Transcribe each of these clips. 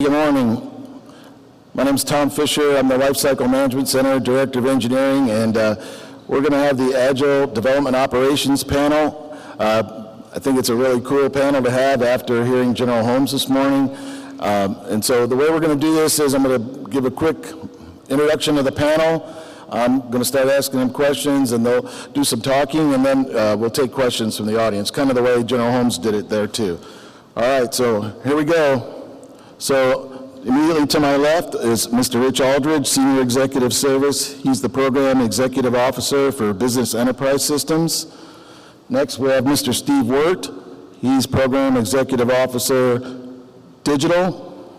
Good morning. My name is Tom Fisher. I'm the Lifecycle Management Center Director of Engineering, and we're going to have the Agile Development Operations panel. I think it's a really cool panel to have after hearing General Holmes this morning. And so the way we're going to do this is I'm going to give a quick introduction to the panel. I'm going to start asking them questions, and they'll do some talking, and then we'll take questions from the audience, kind of the way General Holmes did it there too. All right, so here we go. So immediately to my left is Mr. Rich Aldridge, Senior Executive Service. He's the Program Executive Officer for Business Enterprise Systems. Next we have Mr. Steve Wirt. He's Program Executive Officer, Digital.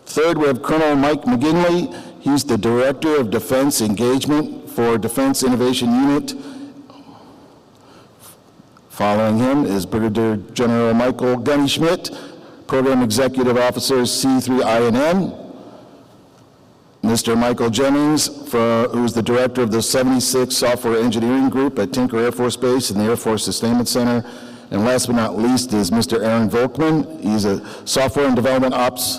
Third we have Colonel Mike McGinley. He's the Director of Defense Engagement for Defense Innovation Unit. Following him is Brigadier General Michael Gunny Schmidt, Program Executive Officer, C3INN. Mr. Michael Jennings, who's the Director of the 76 Software Engineering Group at Tinker Air Force Base and the Air Force Sustainment Center. And last but not least is Mr. Aaron Volkman. He's a Software and Development Ops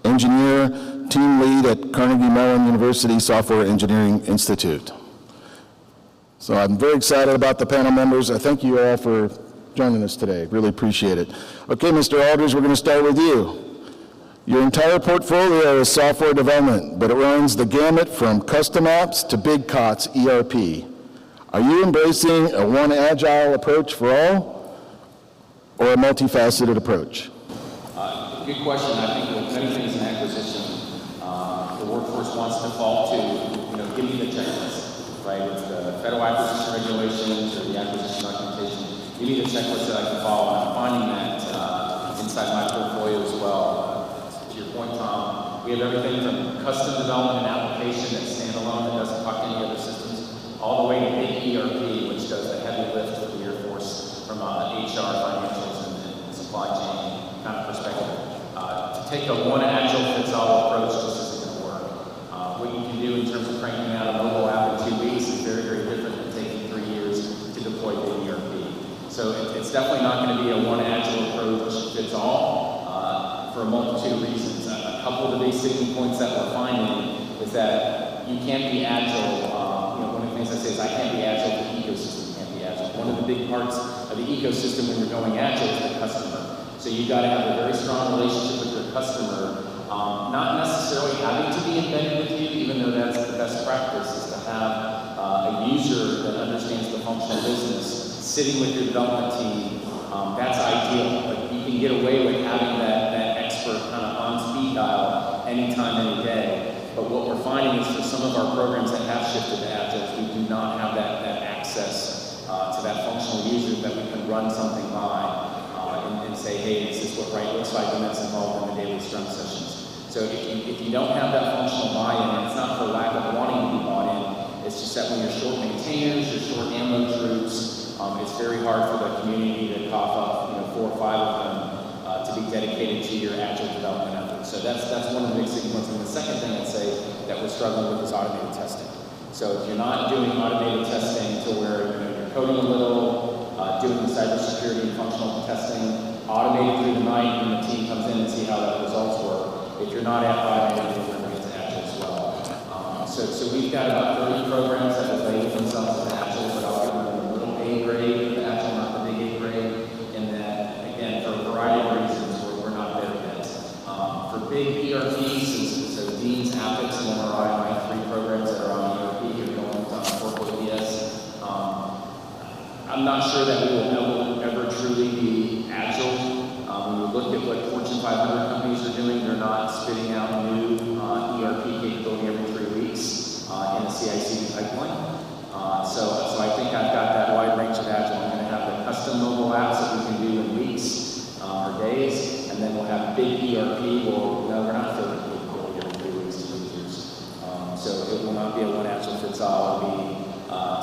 Engineer, Team Lead at Carnegie Mellon University Software Engineering Institute. So I'm very excited about the panel members. I thank you all for joining us today. Really appreciate it. Okay, Mr. Aldridge, we're going to start with you. Your entire portfolio is software development, but it runs the gamut from custom apps to big COTS ERP. Are you embracing a one agile approach for all, or a multifaceted approach? Good question. I think with many things in acquisition, the workforce wants to default to, give me the checklist, right? It's the federal acquisition regulations or the acquisition documentation. Give me the checklist that I can follow, and I'm finding that inside my portfolio as well. To your point, Tom, we have everything from custom development and application that's standalone that doesn't talk to any other systems, all the way to big ERP, which does the heavy lift for the Air Force from HR, financials, and supply chain kind of perspective. To take a one agile fits all approach just isn't going to work. What you can do in terms of cranking out a mobile app in 2 weeks is very, very different than taking 3 years to deploy big ERP. So it's definitely not going to be a one agile approach fits all for a multitude of reasons. A couple of the big sticking points that we're finding is that you can't be agile. One of the things I say is I can't be agile if the ecosystem can't be agile. One of the big parts of the ecosystem when you're going agile is the customer. So you've got to have a very strong relationship with your customer, not necessarily having to be embedded with you, even though that's the best practice, is to have a user that understands the functional business sitting with your development team. That's ideal. Like you can get away with having that expert kind of on speed dial anytime, any day. But what we're finding is for some of our programs that have shifted to Agile, we do not have that access to that functional user that we can run something by. And say, hey, is this what right looks like when that's involved in the daily Scrum sessions? So if you don't have that functional buy-in, and it's not for lack of wanting to be bought in, it's just that when you're short maintainers, you're short ammo troops, it's very hard for the community to cough up 4 or 5 of them to be dedicated to your agile development efforts. So that's one of the big sticking points. And the second thing I'd say that we're struggling with is automated testing. So if you're not doing automated testing to where you're coding a little, doing the cybersecurity and functional testing, automated through the night when the team comes in and see how the results work. If you're not at automated, you're going to get to Agile as well. So we've got about 30 programs that have labeled themselves as Agile, but I'll give them a little A grade of Agile, not the big A grade, in that, again, for a variety of reasons, we're not there yet. For big ERPs, so Dean's, AFPEOs, and MRI, my 3 programs that are on ERP, are going on corporate ES. I'm not sure that we will ever truly be agile. When we look at what Fortune 500 companies are doing, they're not spitting out new ERP capability every 3 weeks in a CI/CD pipeline. So I think I've got that wide range of agile. I'm going to have the custom mobile apps that we can do in weeks or days, and then we'll have big ERP. Well, no, we're not filling capability every 3 weeks to 2 years. So it will not be a one agile fits all. It'll be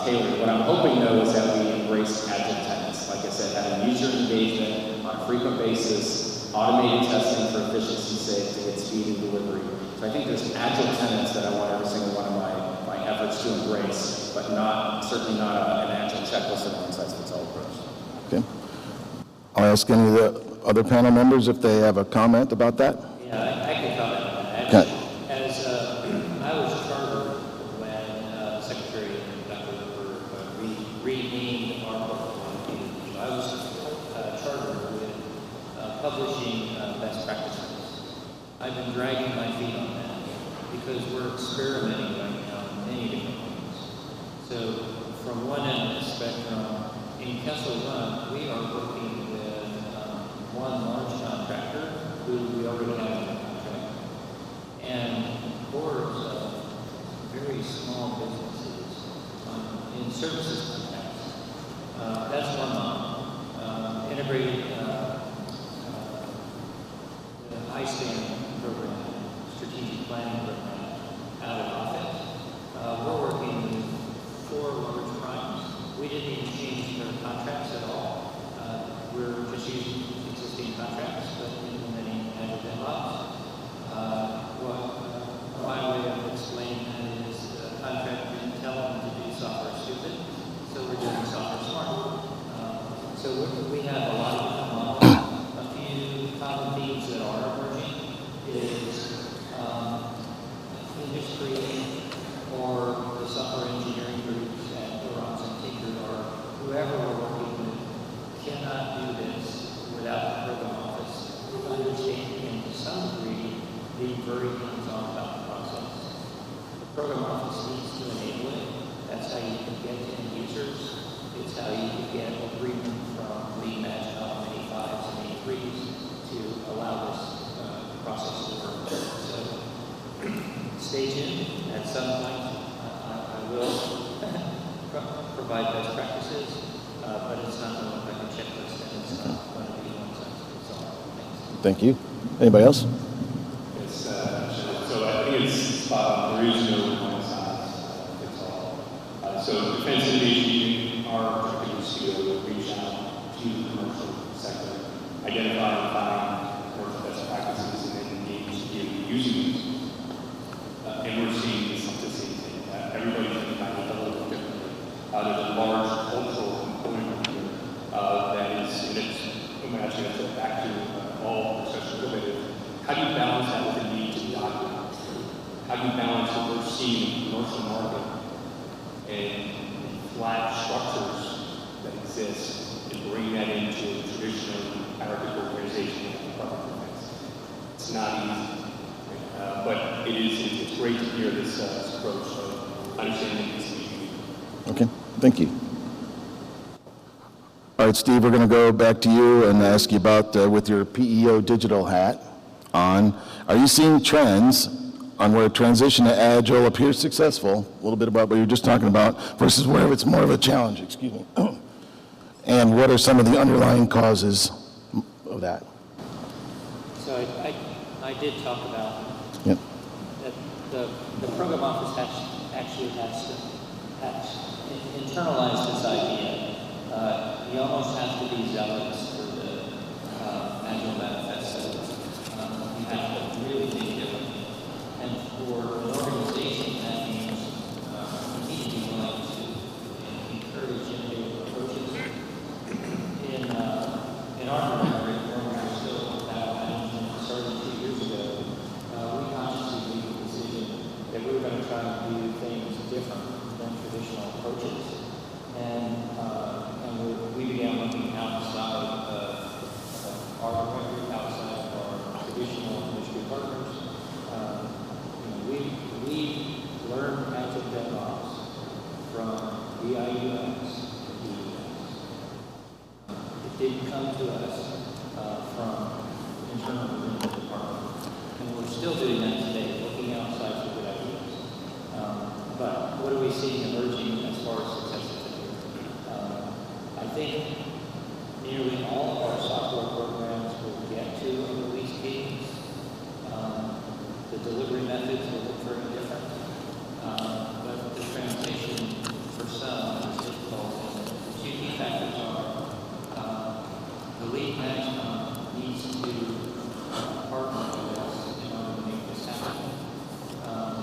tailored. What I'm hoping, though, is that we embrace agile tenets. Like I said, having user engagement on a frequent basis, automated testing for efficiency's sake to get speed and delivery. So I think there's agile tenets that I want every single one of my efforts to embrace, but certainly not an agile checklist and a one-size-fits-all approach. Okay. I'll ask any of the other panel members if they have a comment about that. Yeah, I could renamed our portfolio. I was chartered with publishing best practices. I've been dragging my feet on that because we're experimenting right now in many different ways. So from one end of the spectrum, in Kessel Run, we are working with one large contractor who we already have in the contract, and boards of very small businesses in services contracts. That's one model. Integrated the ISPAN program, strategic planning program, out of office. We're working with 4 large primes. We didn't even change their contracts at all. We're just using existing contracts, but implementing Agile DevOps. My way of explaining that is the contract didn't tell them to do software stupid, so we're doing software smart. So we have a lot of different models. A few common themes that are emerging is industry or the software engineering groups at Durance and Tinker or whoever we're working with cannot do this without the program office understanding to some degree being very hands-on about the process. The program office needs to enable it. That's how you can get to end users. It's how you can get agreement from lead match up many 5s and many 3s to allow this process to work. So stay tuned. At some point, I will provide best practices, but it's not going to look like a checklist, and it's not going to be one size fits all. Thank you. Anybody else? Yes, so I think it's spot on. There is no one size fits all. So defense innovation, our objective is to reach out to the commercial sector, identify and find commercial best practices, and then engage in using those. And we're seeing the same thing. Everybody's going to find it a little bit differently. There's a large cultural component here that is, and it's, I'm actually going to go back to all discussions of it. How do you balance that with the need to document? How do you balance what we're seeing in the commercial market and flat structures that exist and bring that into a traditional hierarchical organization like the Department of Defense? It's not easy. But it's great to hear this approach of understanding this issue. Okay, thank you. All right, Steve, we're going to go back to you and ask you about, with your PEO digital hat on, are you seeing trends on where transition to Agile appears successful, a little bit about what you were just talking about, versus where it's more of a challenge, excuse me, and what are some of the underlying causes of that? So I did talk about Yep. that the program office actually has internalized this idea. You almost have to be zealous for the Agile Manifesto. You have to really think differently. And for an organization, that means you need to be willing to encourage innovative approaches. In our program, when we were still started 2 years ago, we consciously made the decision that we were going to try and do things different than traditional approaches. And we began looking outside of our traditional industry partners. We learned Agile DevOps from VIUX and DEX. It didn't come to us from internal within the department. And we're still doing that today, looking outside for good ideas. But what are we seeing emerging as far as successes here? I think nearly all of our software programs will get to a release cadence. The delivery methods will look very different. But the transition for some is difficult. And the 2 key factors are the lead management needs to partner with us in order to make this happen.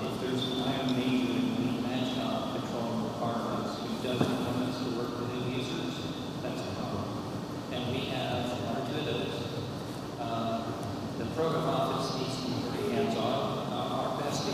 If there's an iron major in lead management controlling requirements who doesn't want us to work with end users, that's a problem. And we have 1 or 2 of those. The program office needs to be very hands-on. Our best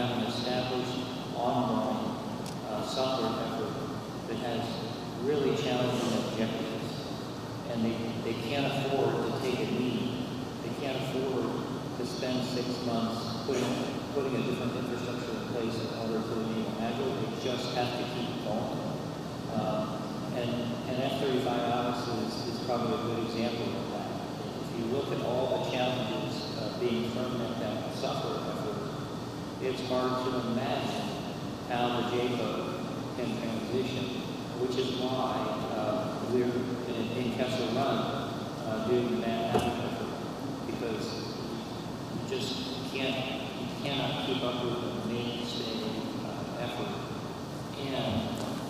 have an established ongoing software effort that has really challenging objectives, and they can't afford to take a knee. They can't afford to spend 6 months putting a different infrastructure in place in order to enable Agile. They just have to keep going. And F-35 Ops is probably a good example of that. If you look at all the challenges being thrown at that software effort, it's hard to imagine how the JPO can transition, which is why we're in Kessel Run doing that effort, because you cannot keep up with the mainstay effort and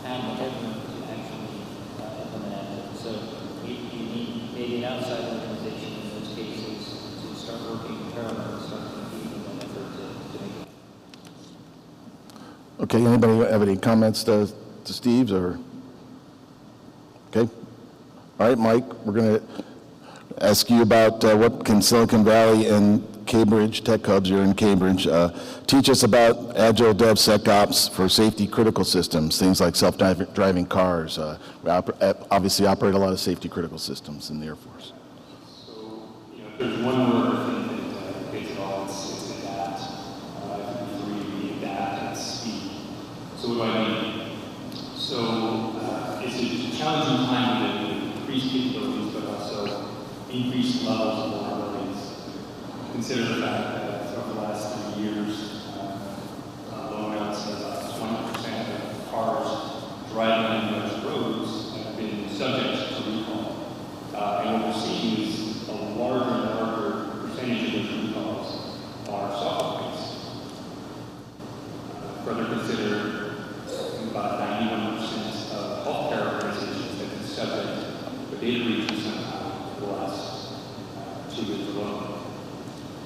have the headroom to actually implement it. So you need maybe an outside organization in those cases to start working in parallel and start competing in that effort to make it. Okay, anybody have any comments to Steve's or? Okay. All right, Mike, we're going to ask you about what can Silicon Valley and Cambridge, tech hubs here in Cambridge, teach us about Agile DevSecOps for safety critical systems, things like self-driving cars. We obviously operate a lot of safety critical systems in the Air Force. So, if there's one word I think that fits it all, it's adapt. I think we adapt and speed. So what do I mean? So it's a challenging time with increased capabilities, but also increased levels of vulnerabilities. Consider the fact that over the last 3 years, low amounts of 20% of cars driving on U.S. roads have been subject to recall. And what we're seeing is a larger and larger percentage of those recalls are software-based. Further consider about 91% of healthcare organizations have been subject to data breaches somehow for the last 2 years alone.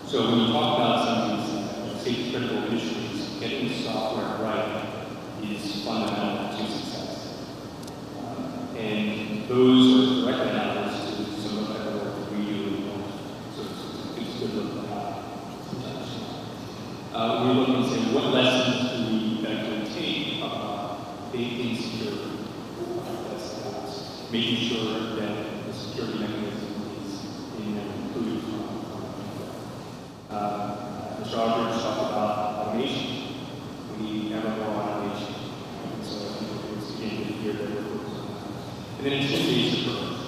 So when you talk about some of these safety critical issues, getting the software right is fundamental to success. And those are direct analogous to some of the work that we do in the world. So it's a good look at that. We're looking to say, what lessons do we actually take about basic security? Making sure that the security mechanism is included from Mr. Aldridge talked about automation. We need ever more automation. And so I think it's beginning to hear that we're focused on that. And then it's just the approach.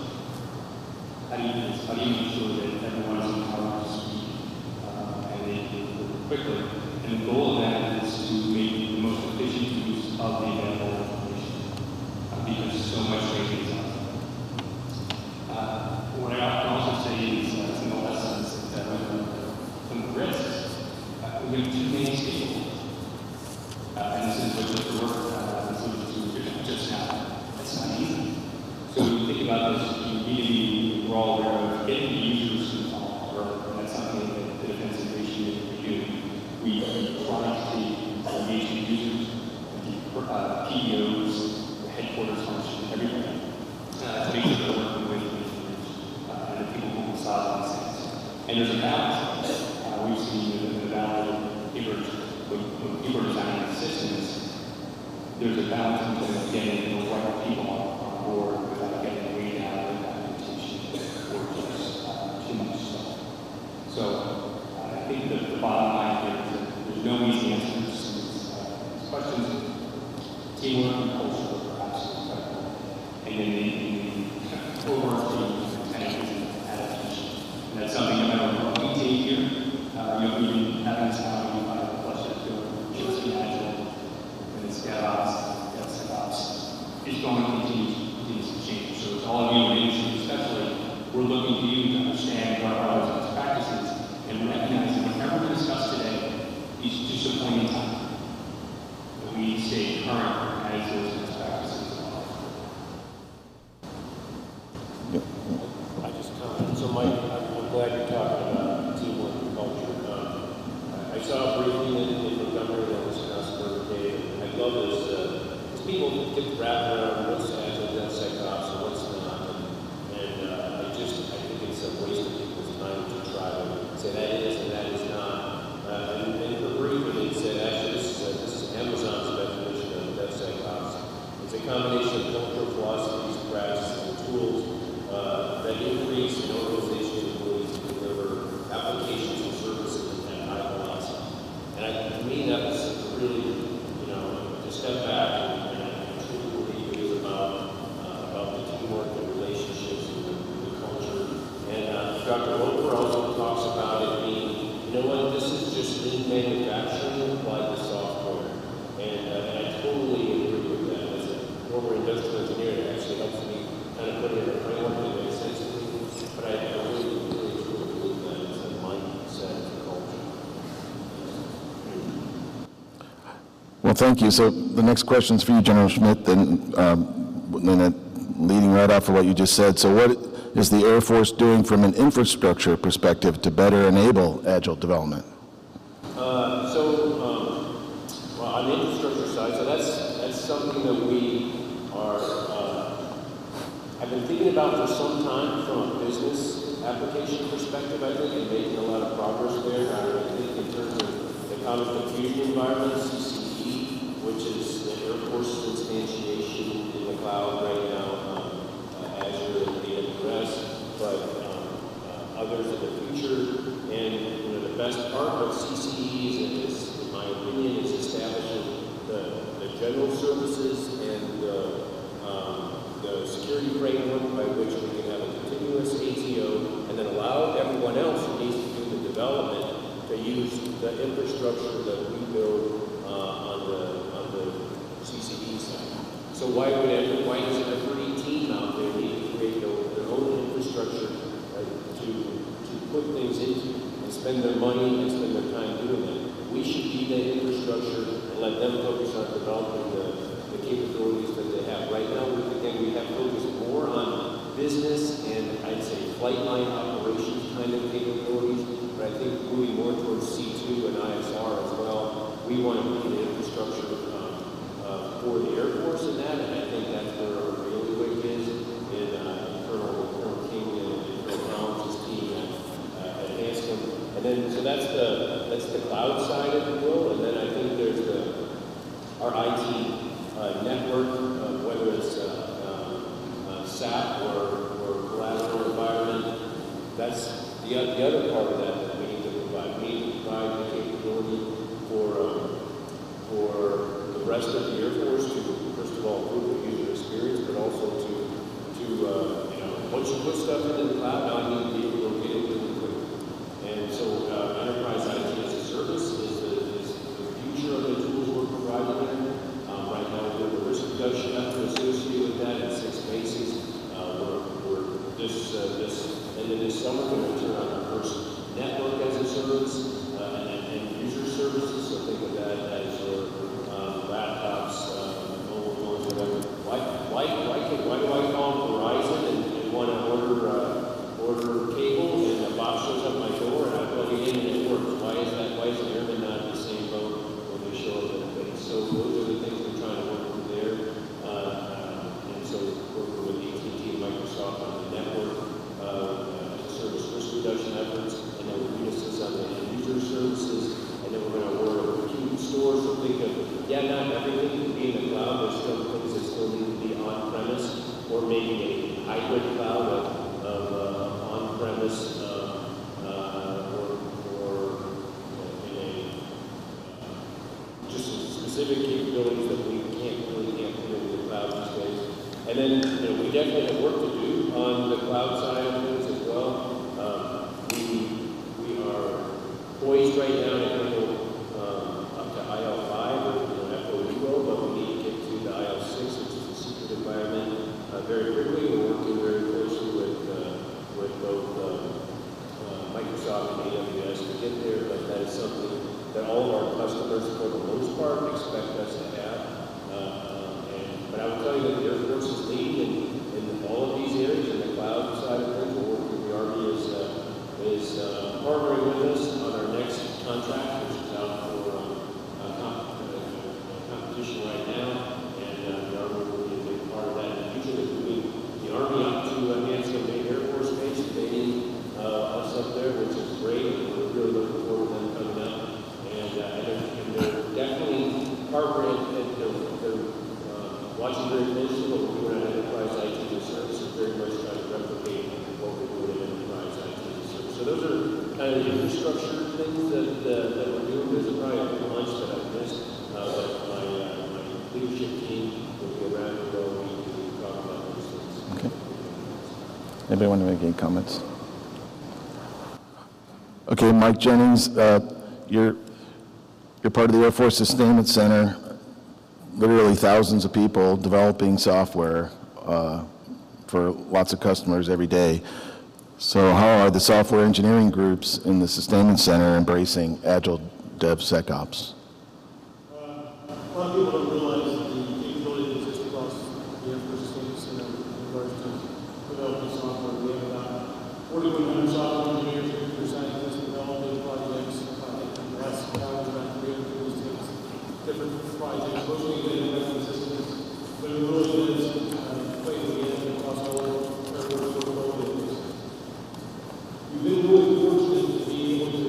How do you make sure that everyone is empowered to speak and they can move quickly? And the goal of that is to make the most efficient use of the available information because so much data is out there. What I can also say is some of the lessons that some risks. We have too many stakeholders. And this is what the work was just now. That's not easy. So when you think about this, you need to be, we're all aware of getting the users involved, or that's something that the defense innovation is do. We try to engage the users, the PEOs, the headquarters function, everything, to make sure they're working with and the people who can solve these things. And there's a balance. We've seen in the valley when people are designing systems, there's a balance between getting the right people on board without getting way down in documentation or just too much stuff. So I think the bottom line here is that there's no easy answers to these questions. Teamwork and culture are absolutely critical. And then the overarching adaptation. And that's something that I don't want to take here. Even having this now, you might have a pleasure to just be Agile, and it's DevOps, DevSecOps. It's going to continue to change. So it's all of you in the industry, especially, we're looking to you to understand what are those best practices and recognizing whatever we discussed today is just a point in time. That we stay current as those best practices are. I just comment. So Mike, I'm glad you're talking about teamwork and culture. I saw briefly in Montgomery that was announced the other day. I love this. People get wrapped around what's Agile DevSecOps and what's not. And I think it's a waste of people's time to try to say that is and that is not. And for briefing, it said actually Dr. Loper also talks about it being, you know what, this is just in manufacturing applied to software. And I totally agree with that. As a former industrial engineer, it actually helps me kind of put it in a framework that makes sense to me. But I really believe that it's a mindset and culture. Well, thank you. So the next question is for you, General Schmidt, and leading right off of what you just said. So what is the Air Force doing from an infrastructure perspective to better enable Agile development? Well, on the infrastructure side, so that's something that we are, have been thinking about for some time from a business application perspective, I think, and making a lot of progress there. I think in terms of the common confusion environment, CCE, which is the Air Force's instantiation in the cloud right now, Azure and AWS, but others in the future. And the best part of CCE is, in my opinion, is establishing the general services and the security framework by which we can have a continuous ATO, and then allow everyone else who needs to do the development to use the infrastructure that we build on the CCE side. So why does every team out there need to create their own infrastructure to put things into and spend their money and spend their time doing that? We should be the infrastructure and let them focus on developing the capabilities that they have. Right now, we have focused more on business and I'd say flight line operations kind of capabilities, but I think moving more towards C2 and ISR as well, we want to be the infrastructure for the Air Force in that, and I think that's where our bailiwick is in Colonel King and Colonel Collins's team at Hanscom. And then, so that's the cloud side, if you will, and then I think there's our IT network, whether it's SAP or collateral environment. That's the other part of that we need to provide. We need to provide the capability for the rest of the Air Force to, first of all, improve the user experience, but also to once you put stuff into the cloud, now you need to be able to get it really quickly. And so enterprise IT as a service is the future of the tools we're providing there. Right now, we're the risk reduction effort associated with that at 6 bases. This summer, we're going to turn on our first network as a service and user services. So think of that as your laptops, mobile phones, whatever. Why do I call Verizon and want to order cable and the box shows up my door and I plug it in and it works? Why is that? Why is the airman not in the same boat when they show up in the base? So those are the things we're trying to work through there. And so working with AT&T and Microsoft on the network service risk reduction efforts, and then with Unisys on the end user services, and then we're going to work with compute stores. So think of, not everything can be in the cloud. There's still things that still need to be on-premise, or maybe a hybrid cloud of on-premise or just specific capabilities that we can't put into the cloud these days. And then we definitely have work to do on the cloud side of things as well. We are poised right now to go up to IL5 or FOUO, but we need to get to the IL6, which is the secret environment, very quickly. We're working very closely with both Microsoft and AWS to get there, but that is something that all of our customers, for the most part, expect us to have. But I will tell you that the Air Force is leading in all of these areas. In the cloud side of things, we're working with the Army is partnering with us on our next contract, which is out for competition right now, and the Army will be a big part of that in the future. They're moving the Army up to Hanscom Bay Air Force Base. They need us up there, which is great, and we're really looking forward to them coming up. And they're definitely partnering, and they're watching very closely what we're doing on enterprise IT as a service, and very much trying to replicate what we're doing in enterprise IT as a service. So those are kind of the infrastructure things that we're doing. There's probably a bunch that I've missed, but my leadership team will be around to go and talk about those things. Okay. Anybody want to make any comments? Okay, Mike Jennings, you're part of the Air Force Sustainment Center, literally thousands of people developing software for lots of customers every day. So how are the software engineering groups in the Sustainment Center embracing Agile DevSecOps? A lot of people don't realize the capability that exists across the Air Force Sustainment Center in regards to developing software. We have about 4,100 software engineers, computer scientists developing projects. That's about 356 different projects, mostly in investment systems. But it really is play together across all of Air Force portfolios. We've been really fortunate to be able to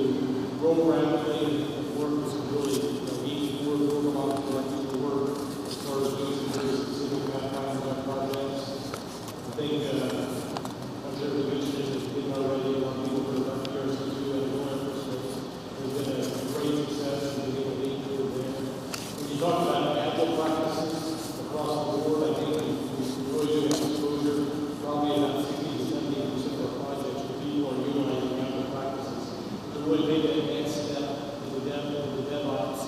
grow rapidly and work with some really easy work about the work as far as doing some very specific pathfinding projects. I think, I'm sure the mentioned it has been already on people who are here since we have no effort space. There's been a great success in being able to lead through there. When you talk about agile practices across the board, I think we really do have exposure, probably about 60 to 70% of our projects where people are utilizing agile practices to really take that next step in the DevOps.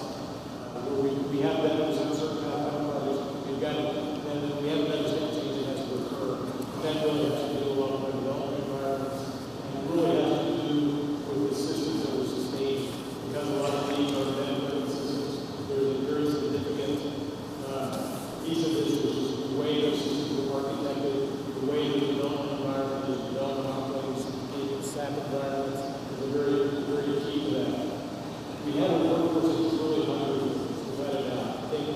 We have that as a certain kind of projects. We've got it, and we have another step change that has to occur. That really has to do a lot of our development environments, and it really has to do with the systems that were sustained. Because a lot of these are benefit systems, there's a very significant piece of this, which is the way those systems are architected, the way the development environment is developed, operates in SAP environments is a very, very key to that. We have a workforce that's really hungry. I think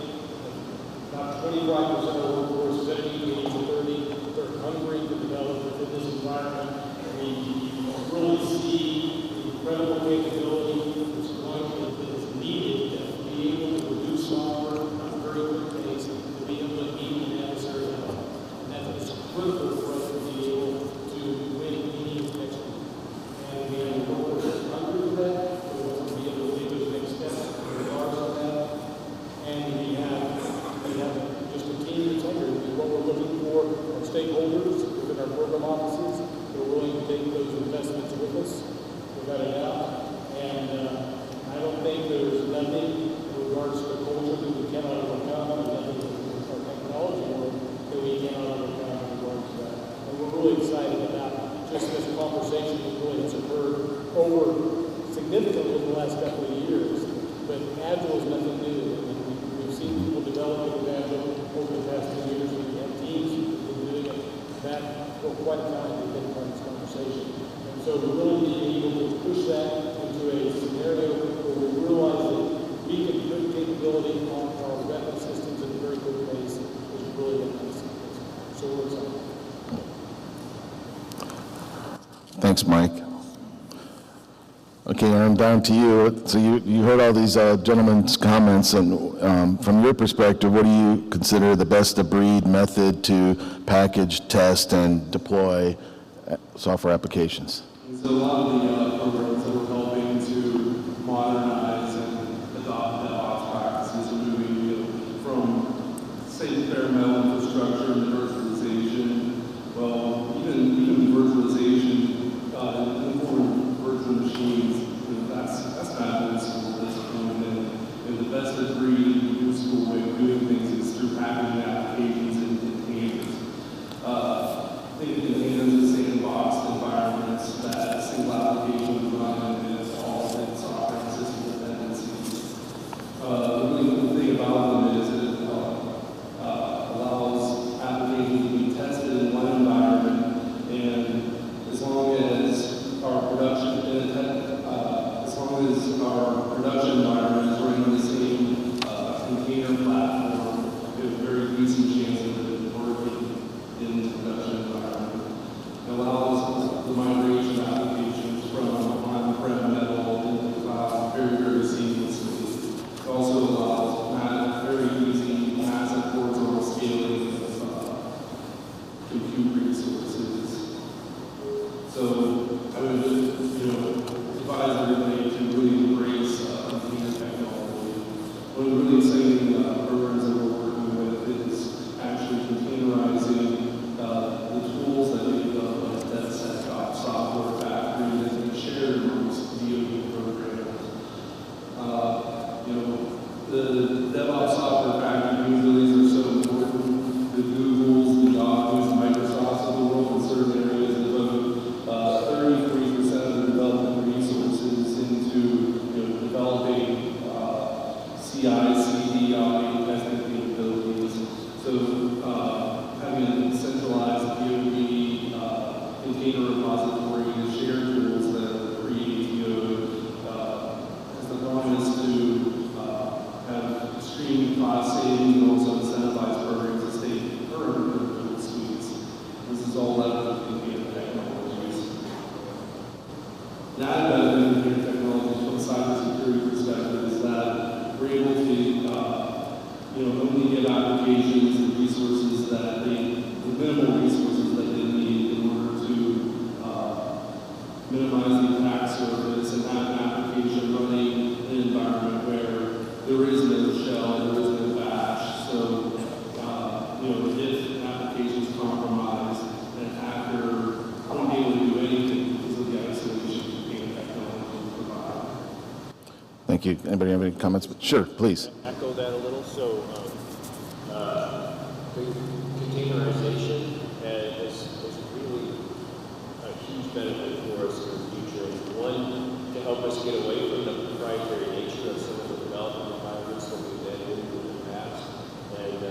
about 25% of the workforce, 70, 80 to 30, they're hungry to develop within this environment. We really see the incredible capability that's needed to be able to produce software at a very quick pace, to be able to meet the adversary level. And that is critical for us to be able to win any inspection. And we have a workforce that's hungry for that. We want to be able to take those next steps in regards to that. And we have just continued integrity. What we're looking for are stakeholders within our program offices who are willing to take those investments with us, without a doubt. And I don't think there's nothing in regards to the culture that we cannot overcome, and nothing in our technology world that we cannot overcome in regards to that. And we're really excited about just this conversation that really has occurred over significantly over the last couple of years. But Agile is nothing new. We've seen people developing with Agile over the past 2 years. We have teams who've been doing it that for quite a time. We've been part of this conversation. And so we're really being able to push that into a scenario where we realize that we can put capability on our weapon systems at a very quick pace, which is really nice. So we're excited. Thanks, Mike. Okay, Aaron, down to you. So you heard all these gentlemen's comments, and from your perspective, what do you consider the best of breed method to package, test, and deploy software applications? So a lot of the programs that we're helping to modernize and adopt DevOps practices are moving from, say, bare metal infrastructure and virtualization. Well, even virtualization in the form of virtual machines, that's not an school discipline. And the best of breed, new school way of doing things is through packaging applications and containers. Think of the hands of sandbox environments that a single application would run and it's all its operating system dependencies. The really cool thing about them is it allows applications to be tested in one environment, and as long as our production environment is running the same container platform, we have a very decent chance of it working in the production environment. It allows the migration of applications from on-prem metal into the cloud very, very seamlessly. It also allows very easy massive horizontal scaling of compute resources. So I would advise everybody to really embrace container technology. One of the really exciting programs that we're working with is actually containerizing the tools that make up DevSecOps software factory that can be shared amongst DoD The added benefit of computer technology from a cybersecurity perspective is that we're able to, only get applications and resources the minimal resources that they need in order to minimize the attack surface and have an application running in an environment where there is no shell, there is no bash. So, if an application is compromised, an attacker won't be able to do anything because of the isolation computer technology provides. Thank you. Anybody have any comments? Sure, please. Echo that a little. So, containerization is really a huge benefit for us in the future. One, to help us get away from the proprietary nature of some of the development environments that we've been in the past, and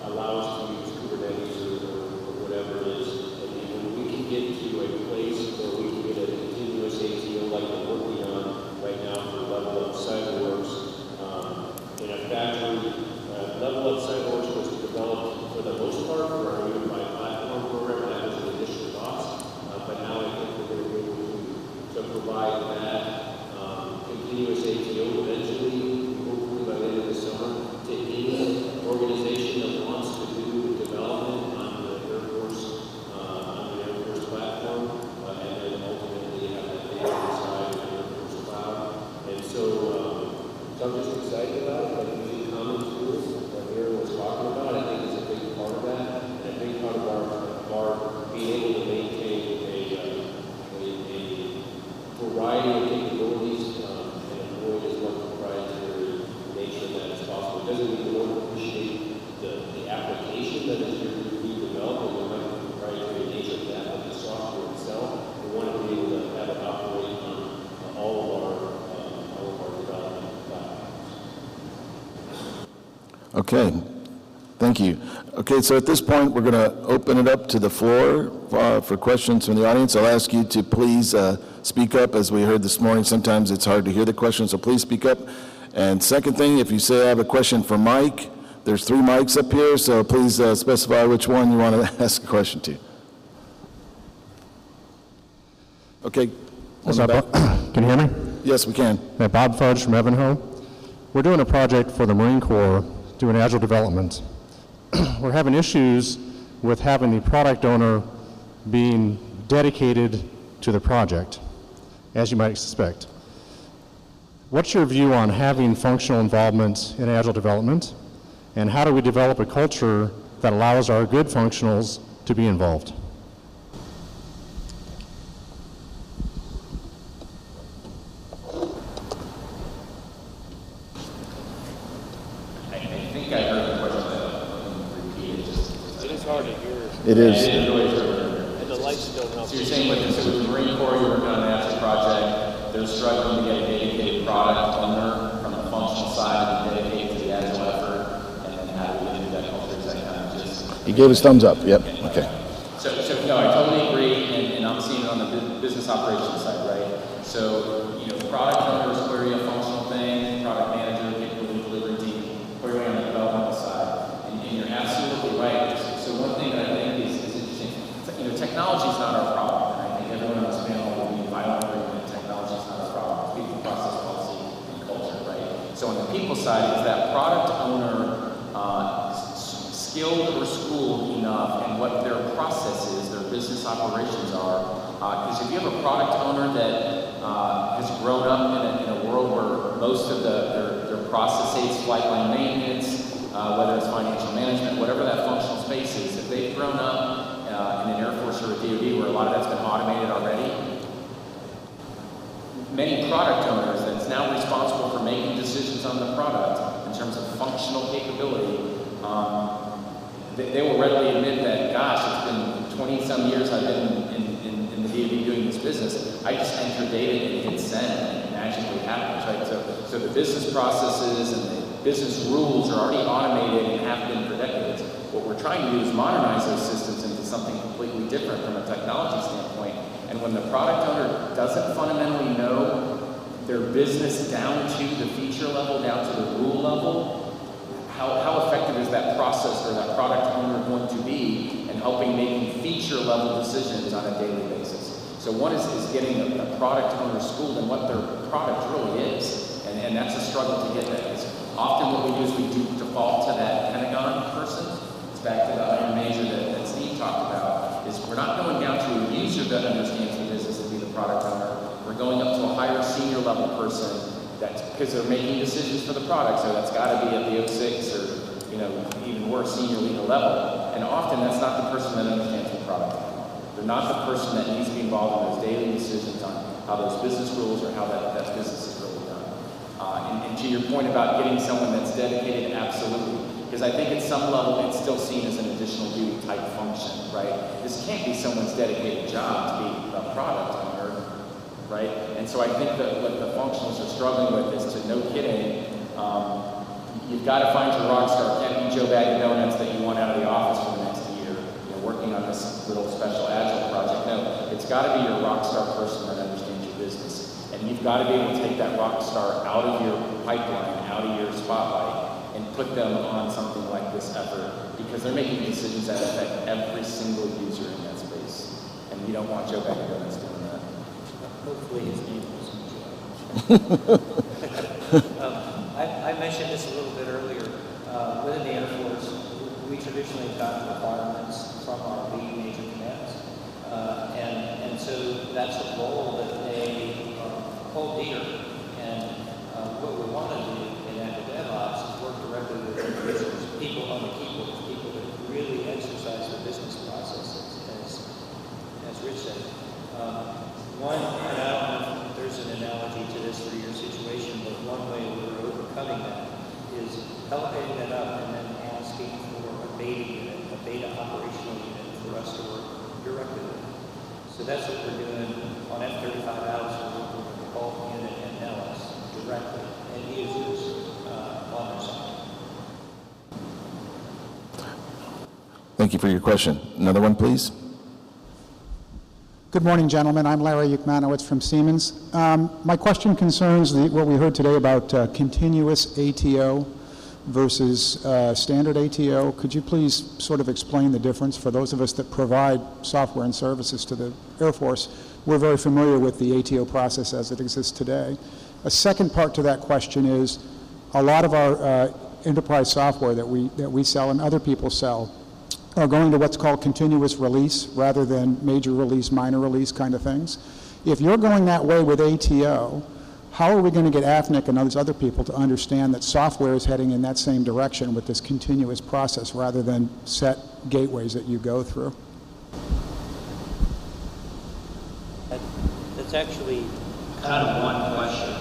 allow us to use Kubernetes or whatever it is. And when we can get to a place where we can get a continuous ATO like we're working on right now for level up CyberWorks in a factory. Level up CyberWorks was developed for the most part for our unified platform program, and that was an additional cost. But now I think we're going to be able to provide that continuous ATO eventually, hopefully by the end of the summer, to any organization that wants to do development on the Air Force platform, and then ultimately have that data inside the Air Force cloud. And so I'm just excited about it. Like using common tools that Aaron was talking about, I think is a big part of that, and a big part of our being able to maintain a variety of capabilities and avoid as much proprietary nature of that as possible. It doesn't mean we don't appreciate the application that is being developed, and we like the proprietary nature of that, but the software itself, we want to be able to have it operate on all of our development platforms. Okay, thank you. Okay, so at this point, we're going to open it up to the floor for questions from the audience. I'll ask you to please speak up. As we heard this morning, sometimes it's hard to hear the question, so please speak up. And second thing, if you say I have a question for Mike, there's 3 mics up here, so please specify which one you want to ask a question to. Okay. What's up, can you hear me? Yes, we can. Hey, Bob Fudge from Evanhoe. We're doing a project for the Marine Corps doing Agile development. We're having issues with having the product owner being dedicated to the project, as you might suspect. What's your view on having functional involvement in Agile development, and how do we develop a culture that allows our good functionals to be involved? It is. And the lights don't help. So you're saying with the Marine Corps, you're working on an Agile project, they're struggling to get a dedicated product owner from the functional side and dedicated to the Agile effort, and then how do we do that culture? Is that kind of just... He gave us thumbs up, yep, okay. So no, I totally agree, and I'm seeing it on the business operations side, right? So, product owner is clearly a functional thing, product manager, capability delivery team, clearly on the developmental side, and you're absolutely right. So one thing that I think is interesting, technology is not our problem, and I think everyone on this panel will be violent agreement that technology is not our problem. It's people, process, policy, and culture, right? So on the people side, is that product owner skilled or schooled enough in what their process is, their business operations are? Because if you have a product owner that has grown up in a world where most of their processes, flight line maintenance, whether it's financial management, whatever that functional space is, if they've grown up in an Air Force or a DoD where a lot of that's been automated already, many product owners that's now responsible for making decisions on the product in terms of functional capability, they will readily admit that, gosh, it's been 20-some years I've been in the DoD doing this business. I just enter data and hit send, and it magically happens, right? So the business processes and the business rules are already automated and have been for decades. What we're trying to do is modernize those systems into something completely different from a technology standpoint. And when the product owner doesn't fundamentally know their business down to the feature level, down to the rule level, how effective is that process or that product owner going to be in helping making feature level decisions on a daily basis? So one is getting a product owner schooled in what their product really is, and that's a struggle to get that. Because often what we do is we default to that Pentagon person. It's back to the Iron Major that Steve talked about, is we're not going down to a user that understands the business to be the product owner. We're going up to a higher senior level person that's, because they're making decisions for the product, so that's got to be at the 06 or, you know, even worse, senior leader level. And often that's not the person that understands the product. They're not the person that needs to be involved in those daily decisions on how those business rules or how that business is really done. And to your point about getting someone that's dedicated, absolutely. Because I think at some level it's still seen as an additional duty type function, right? This can't be someone's dedicated job to be a product owner, right? And so I think that what the functionals are struggling with is to, no kidding, you've got to find your rock star. It can't be Joe Bag of Donuts that you want out of the office for the next year, you know, working on this little special Agile project. No, it's got to be your rock star person that understands your business. And you've got to be able to take that rock star out of your pipeline, out of your spotlight, and put them on something like this effort, because they're making decisions that affect every single user in that space. And you don't want Joe Bag of Donuts doing that. Hopefully his name wasn't Joe. I mentioned this a little bit earlier. Within the Air Force, we traditionally have gotten requirements from our lead major commands. And so that's a role that they hold dear. And what we want to do in Agile DevOps is work directly with individuals, people on the keyboard, people that really exercise the business processes, as Rich said. One, and I don't know if there's an analogy to this for your situation, but one way we're overcoming that is elevating that up and then asking for a beta unit, a beta operational unit for us to work directly with. So that's what we're doing on F-35 Alice. We're working with the bulk unit and LS directly, and users on their side. Thank you for your question. Another one, please. Good morning, gentlemen. I'm Larry Yukmanowicz from Siemens. My question concerns what we heard today about continuous ATO versus standard ATO. Could you please sort of explain the difference for those of us that provide software and services to the Air Force? We're very familiar with the ATO process as it exists today. A second part to that question is a lot of our enterprise software that we sell and other people sell are going to what's called continuous release rather than major release, minor release kind of things. If you're going that way with ATO, how are we going to get AFNIC and those other people to understand that software is heading in that same direction with this continuous process rather than set gateways that you go through? That's actually kind of one question.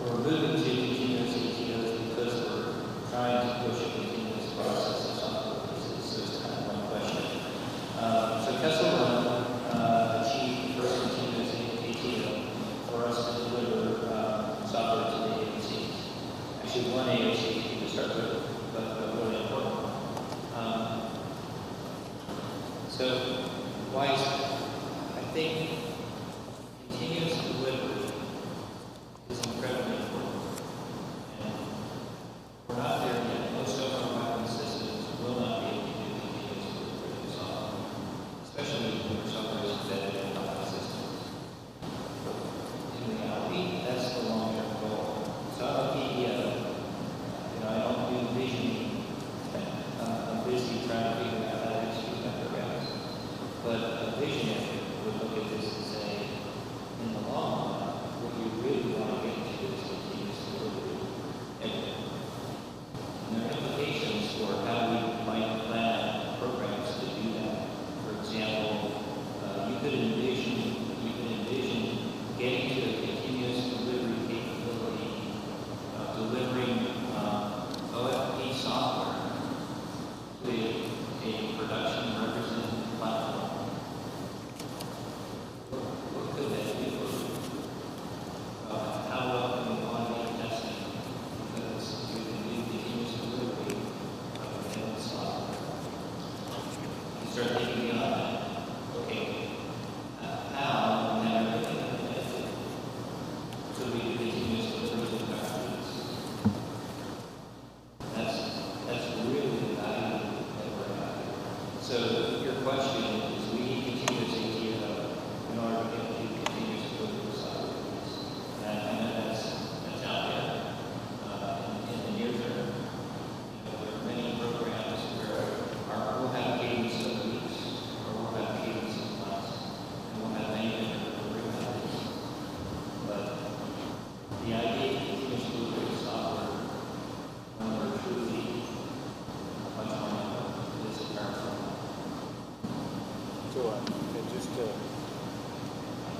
We're moving to continuous ATOs because we're trying to push a continuous process of software releases, so it's kind of one question. So Kessel Run achieved the first continuous ATO for us to deliver software to the AOCs. Actually, one AOC to start with, but really important. So why is that? I think continuous delivery is incredibly important. And we're not there yet.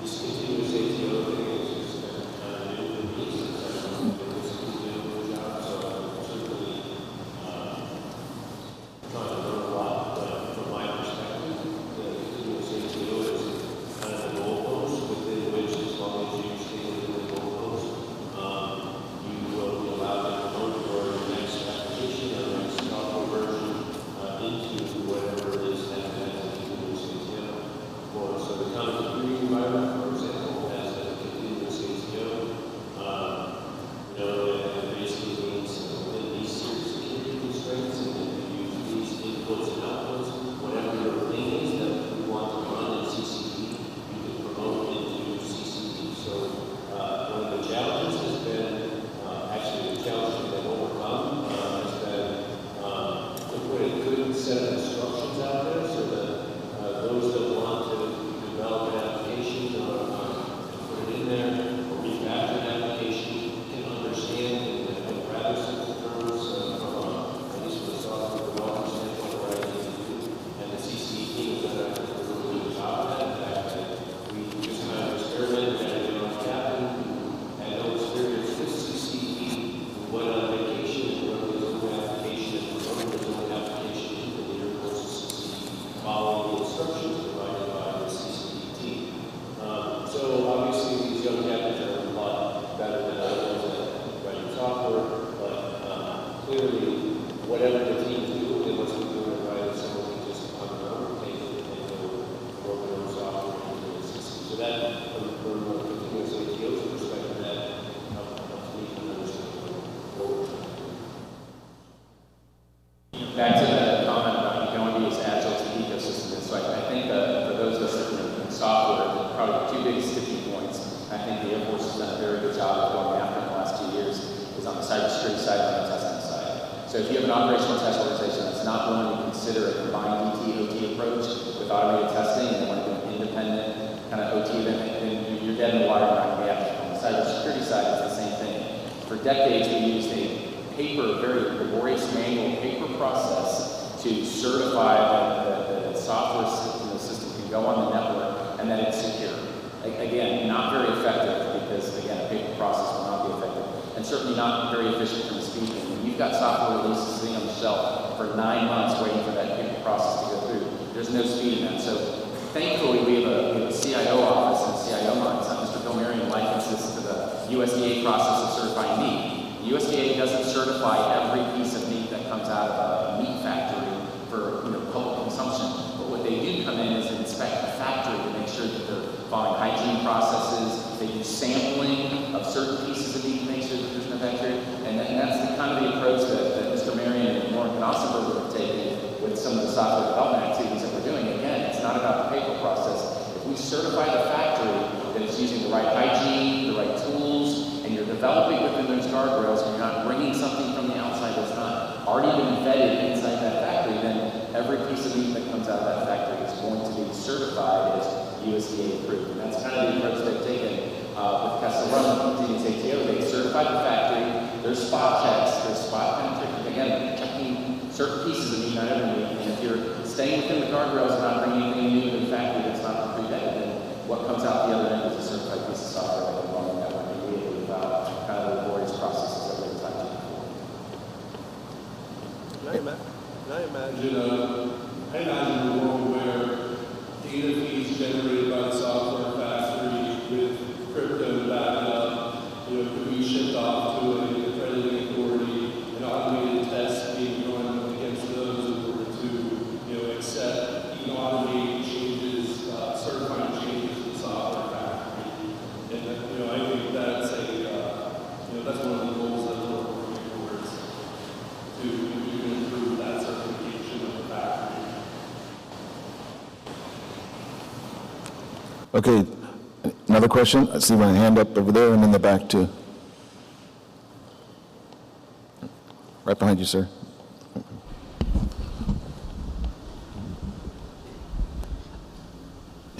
this continuous ATO thing is just kind of new to me, since I don't think this is a new job, so I'm certainly trying to learn a lot. But from my perspective, the continuous ATO is kind of the goalpost within which, as long as you stay within the goalpost, you will be allowed to promote your next application or next software version into whatever it is that has a continuous ATO. So the kind of computing environment, for example, has a continuous ATO. It basically means within these security constraints, and if you use these inputs and outputs, whatever your thing is that you want to run in CCD, you can promote into CCD. So one of the challenges has been, actually the challenge that they've overcome has been to put a good set of instructions out there so that those that want to develop an application or put it in there or refactor an application can understand in rather simple terms at least for the software development standpoint what I need to do. And the CCD team has done a really good job of that. In fact, we just kind of experimented and it on Captain who had no experience with CCD, who went on vacation and wrote his own application and promoted his own application into the airport's CCD, following the instructions provided by the CCD team. So obviously these young captains are a lot better than I was at writing software, but clearly whatever the teams do, they must be doing it right. Someone can just on their own take it and go work their own software into the system. So that, from a continuous ATO's perspective, that helps me to understand what Back to the comment about you can only be as agile as the ecosystem is. So I think for those of us that are in software, probably the two big sticking points, I think the Air Force has done a very good job of going after in the last 2 years, is on the cybersecurity side and on the testing side. So if you have an operational test organization that's not willing to consider a combined DT-OT approach with automated testing and they want to do an independent kind of OT event, then you're dead in the water and not going to be active. On the cybersecurity side, it's the same thing. For decades, we used a very laborious manual paper process to certify that the software system can go on the network and that it's secure. Again, not very effective because, again, a paper process will not be effective, and certainly not very efficient from a speed. When you've got software releases sitting on the shelf for 9 months waiting for that paper process to go through, there's no speed in that. So thankfully, we have a CIO office and CIO minds. Mr. Bill Marion likens this to the USDA process of certifying meat. The USDA doesn't certify every piece of meat that comes out of a meat factory for public consumption. But what they do come in is inspect the factory to make sure that they're following hygiene processes. They do sampling of certain pieces of meat to make sure that there's no bacteria. And that's the kind of the approach that Mr. Marion and Lauren Knossenberger have taken with some of the software development activities that we're doing. Again, it's not about the paper process. If we certify the factory that it's using the right hygiene, the right tools, and you're developing within those guardrails, and you're not bringing something from the outside that's not already been embedded inside that factory, then every piece of meat that comes out of that factory is going to be certified as USDA approved. And that's kind of the approach they've taken with Kessel Run continuous ATO. They certified the factory, there's spot checks, there's spot penetration, again, checking certain pieces of meat, not every meat. And if you're staying within the guardrails and not bringing anything new to the factory that's not pre-vetted, then what comes out the other end is a certified piece of software that can run on that one immediately without kind of the laborious processes that we've talked about before. Can I imagine a world where data feeds generated by the software factory with crypto backup, could be shipped off to an accrediting authority, and automated tests being run against those in order to, accept automated changes, certifying changes to the software factory. And I think that's that's one of the goals that we're working towards to improve that certification of the factory. Okay, another question? I see my hand up over there and in the back too. Right behind you, sir.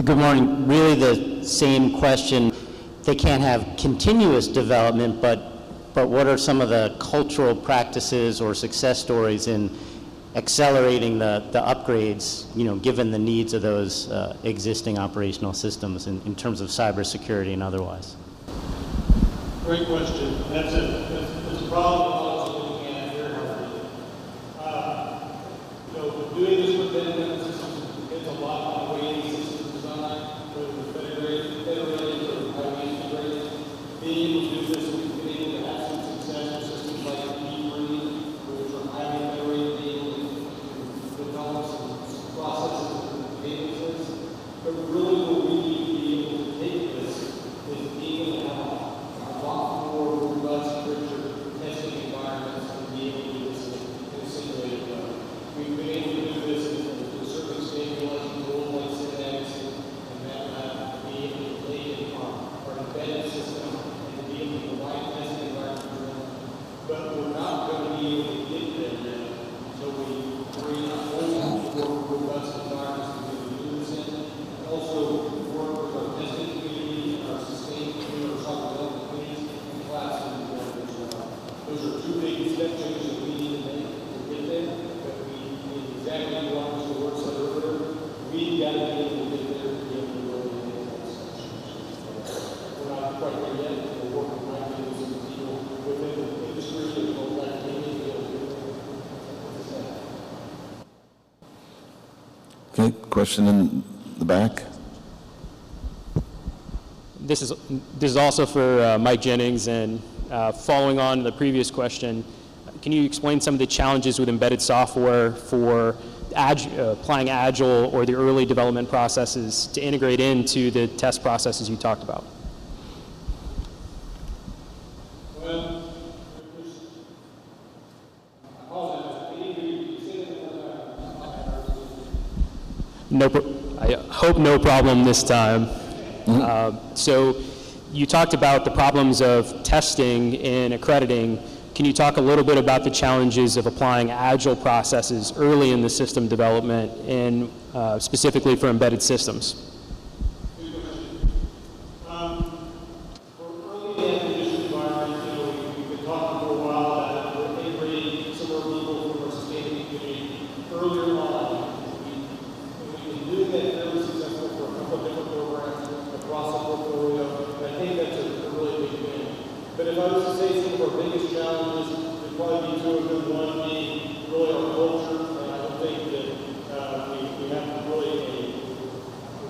Good morning. Really the same question. They can't have continuous development, but what are some of the cultural practices or success stories in accelerating the upgrades, given the needs of those existing operational systems in terms of cybersecurity and otherwise? Great question. That's a problem we're also looking at very hard. Doing this with independent systems depends a lot on the way these systems are designed, whether they're federated or highly integrated. Being able to do this, we've been able to have some success with systems like VIRIN, which are highly federated, being able to develop some processes and databases. But really what we need to be able to take this is being able to have a lot more robust, richer testing environments and be able to do this in a simulated way. We've been able to do this to a certain extent utilizing tools like syntax and MATLAB to be able to take in our embedded system and to be able to provide testing environment for them. But we're not going to be able to get there yet until we create a whole more robust environments to be able to do this in. And also work with our testing community and our sustained community, our software development communities, and classroom together as well. Those are two big step changes that we need to make to get there. Exactly what Mr. Ward said earlier, we've got to be able to get there to be able to really make that section. We're not quite there yet. We're working right now with some people within the industry and all that to be able to get there. Okay, question in the back. This is also for Mike Jennings, and following on the previous question, can you explain some of the challenges with embedded software for applying Agile or the early development processes to integrate into the test processes you talked about? Well, I hope no problem this time. So you talked about the problems of testing and accrediting. Can you talk a little bit about the challenges of applying Agile processes early in the system development and specifically for embedded systems? For early acquisition environment, we've been talking for a while about we're integrating some of our people from our sustainability community earlier on. We've been doing that fairly successful for a couple of different programs across the portfolio, and I think that's a really big win. But if I was to say some of our biggest challenges, it'd probably be two of them. One being really our culture, and I don't think that we have really a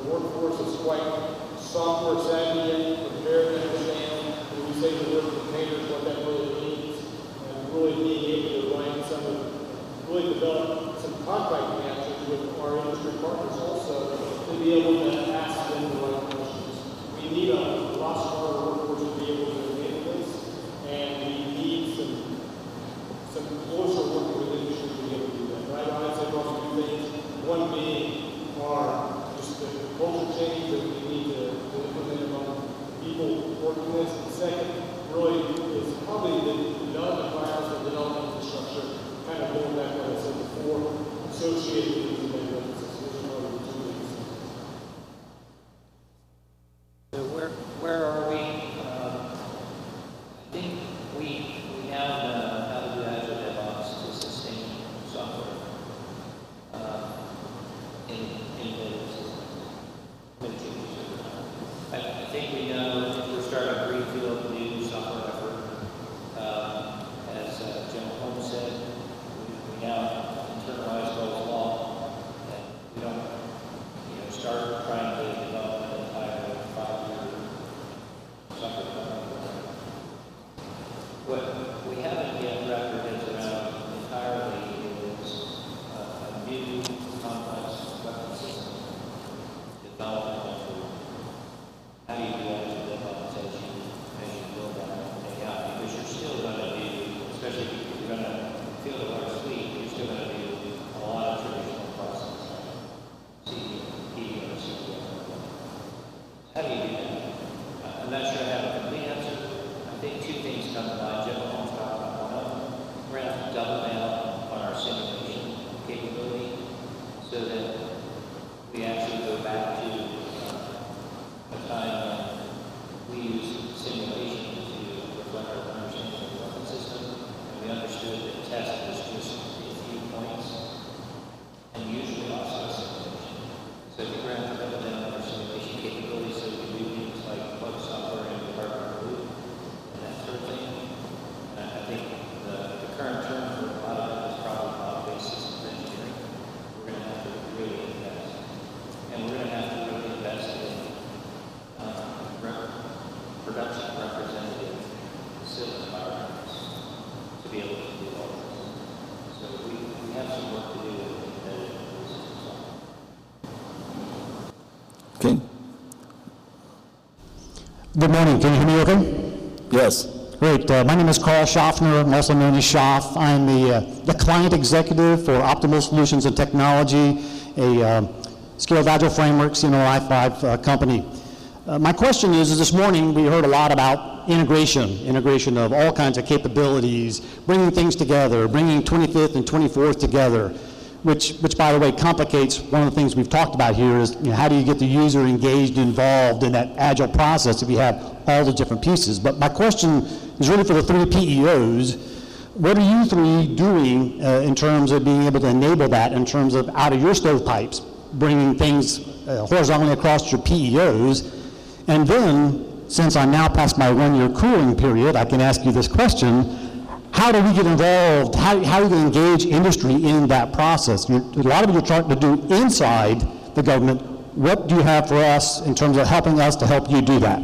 workforce that's quite software savvy yet, prepared to understand when we say the word containers, what that really means, and really being able to write really develop some contracting actions with our industry partners also to be able to ask them the right questions. We need a lot smarter workforce to be able to and we need some closer work with industry to be able to do that, right? I'd say about two things. One being just the culture change that we need to implement among people working this. And second, really, is probably the development files and development infrastructure, kind of going back to what I said before, associated with these events. Those are probably the two things. So where are we? I think we have how to do Agile DevOps to sustain software in the I think we know if we're starting a greenfield new software effort. As General Holmes said, we now internalize Bell's law, and we don't start trying to develop an entire 5-year software program. What we haven't yet wrapped our heads around entirely is a new complex weapon system development. How do you do Agile DevOps as you build that thing out? Because you're still going to do, especially if you're going to field a large fleet, you're still going to do a lot of traditional processes, CDO, How do you do that? I'm not sure I have a complete answer. I think two things come to mind. General Holmes talked about one of them. We're going to have to double down on our simulation capability so that we actually go back to a time when we used simulation to reflect our understanding of the weapon system, and we understood that test was just a few points Good morning. Can you hear me okay? Yes. Great. My name is Carl Schaffner. I'm also known as Schaff. I'm the client executive for Optimal Solutions and Technology, a scaled agile frameworks, I5 company. My question is this morning we heard a lot about integration of all kinds of capabilities, bringing things together, bringing 25th and 24th together, which by the way complicates one of the things we've talked about here is how do you get the user engaged, involved in that agile process if you have all the different pieces. But my question is really for the three PEOs. What are you three doing in terms of being able to enable that in terms of out of your stovepipes, bringing things horizontally across your PEOs? And then, since I'm now past my one-year cooling period, I can ask you this question. How do we get involved? How do you engage industry in that process? A lot of it you're trying to do inside the government. What do you have for us in terms of helping us to help you do that?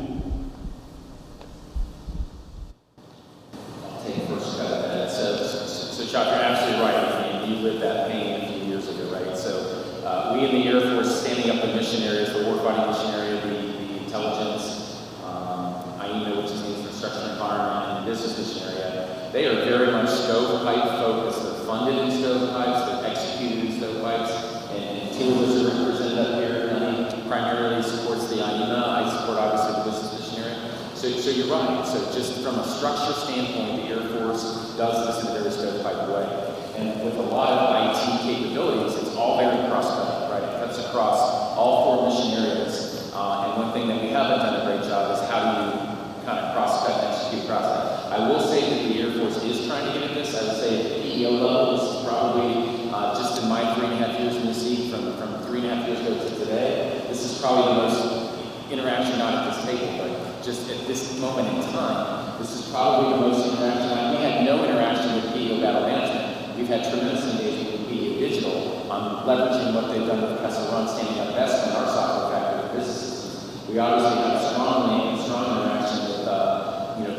I'll take the first cut at that. So Chuck, you're absolutely right. I mean, you lived that pain a few years ago, right? So we in the Air Force, standing up the mission areas, the warfighting mission area, the intelligence, IEMA, which is the infrastructure environment, and the business mission area, they are very much stovepipe focused. They're funded in stovepipes, they're executed in stovepipes, and two of us are represented up here. Gunny primarily supports the IEMA. I support obviously the business mission area. So you're right. So just from a structure standpoint, the Air Force does this in a very stovepipe way. And with a lot of IT capabilities, it's all very cross-cutting, right? It cuts across all 4 mission areas. And one thing that we haven't done a great job is how do you kind of cross-cut and execute across that. I will say that the Air Force is trying to get at this. I would say at the PEO level, this is probably, just in my 3.5 years in the seat, from 3.5 years ago to today, this is probably the most interaction, not at this table, but just at this moment in time, this is probably the most interaction. We had no interaction with PEO battle management. We've had tremendous engagement with PEO Digital on leveraging what they've done with Kessel Run, standing up best in our software factory for business systems. We obviously have a strong interaction with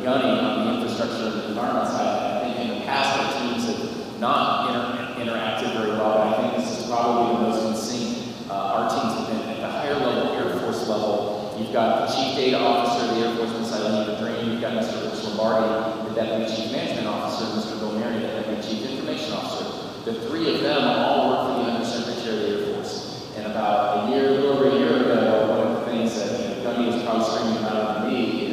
Gunny on the infrastructure and the environment side. I think in the past our teams have not interacted very well, but I think this is probably the most in sync. Our teams have been at the higher level, Air Force level. You've got the Chief Data Officer of the Air Force, Ms. Eileen Dream. You've got Mr. Rich Lombardi, the Deputy Chief Management Officer, Mr. Bill Mary, the Deputy Chief Information Officer. The 3 of them all work for the Undersecretary of the Air Force. And about a little over a year ago, one of the things that Gunny was probably screaming about to me is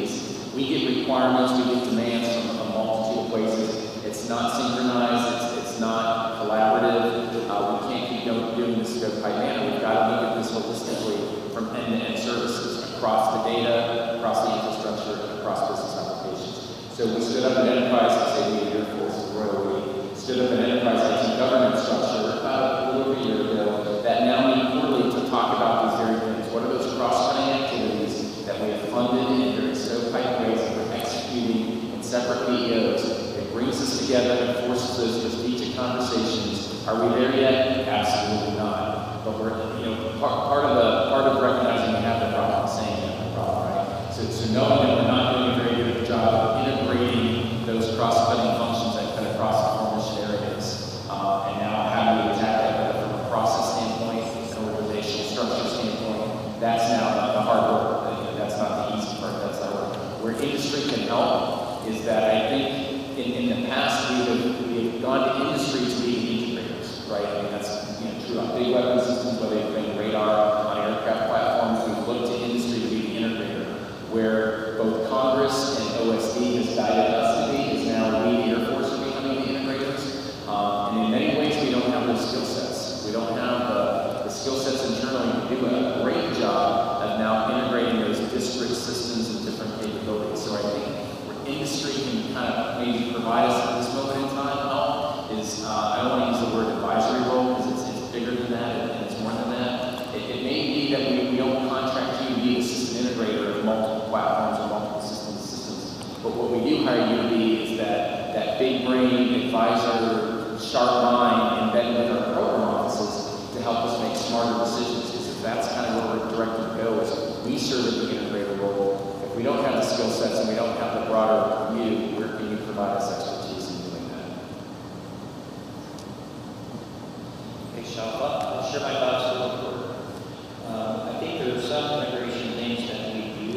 we get requirements, we get demands from a multitude of places. It's not synchronized, it's not collaborative. We can't keep doing this in a tight manner. We've got to look at this holistically from end-to-end services across the data, across the infrastructure, across business applications. So we stood up an enterprise, I say the Air Force is royal, we stood up an enterprise IT governance structure about a little over a year ago that now meet quarterly to talk about these very things. What are those cross-cutting activities that we have funded in very stovepipe ways that we're executing in separate PEOs? It brings us together and forces those strategic conversations. Are we there yet? Absolutely not. But we're, part of recognizing we have the problem, saying we have the problem, right? So knowing that we're not doing a very good job of integrating those cross-cutting functions that cut across the mission areas, and now how do we attack that from a process standpoint, an organizational structure standpoint? That's now the hard work. That's not the easy part. That's the hard work. Where industry can help is that I think in the past we've gone to industry to be integrators, right? I mean that's true on big weapon systems, whether it's been radar on aircraft platforms. We've looked to industry to be the integrator, where both Congress and OSD has guided us to be. Is now we, the Air Force, are becoming the integrators. And in many ways, we don't have those skill sets. We don't have the skill sets internally to do a great job of now integrating those disparate systems and different capabilities. So I think where industry can kind of maybe provide us at this moment in time help is, I don't want to use the word advisory role because it's bigger than that and it's more than that. It may be that we don't contract you to be a system integrator of multiple platforms or multiple systems. But what we do hire you to be is that big brain advisor, sharp mind embedded in our program offices to help us make smarter decisions. Because that's kind of where we're directed to go, is we serve the integrator role. If we don't have the skill sets and we don't have the broader view, where can you provide us expertise in doing that? Hey, Sean, I'll share my thoughts a little further. I think there are some integration things that we do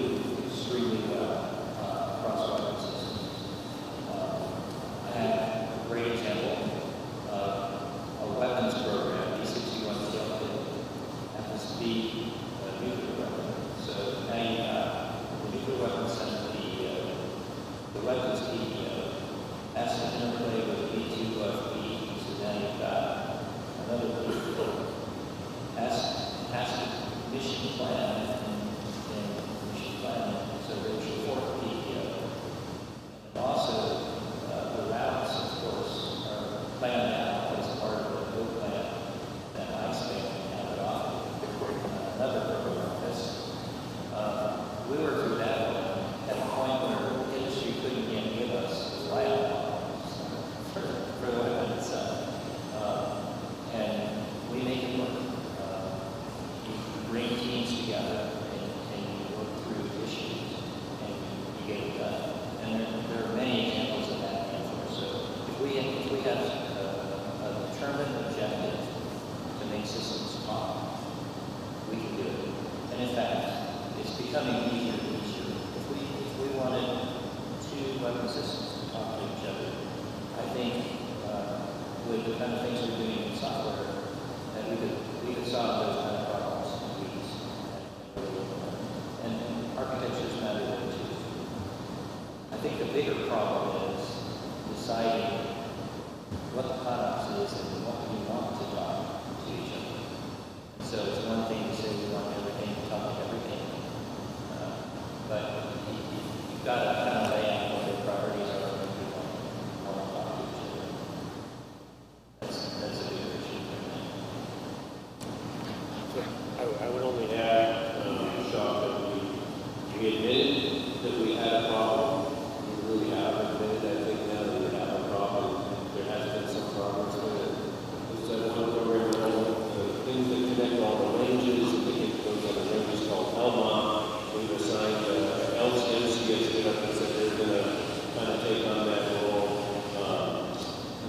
extremely well. bigger problem is deciding what the products is and what we want to talk to each other. So it's one thing to say we want everything to talk to everything, but you've got to kind of lay out what their priorities are when you want to talk to each other. That's a bigger issue for me. I would only add, Shaw, that we admitted that we had a problem. We really have admitted, I think, now that we have a problem. There has been some progress with it. It's a one program, things that connect all the ranges, and they get those other ranges called LMA. We've assigned LCID as good up and said they're going to kind of take on that role.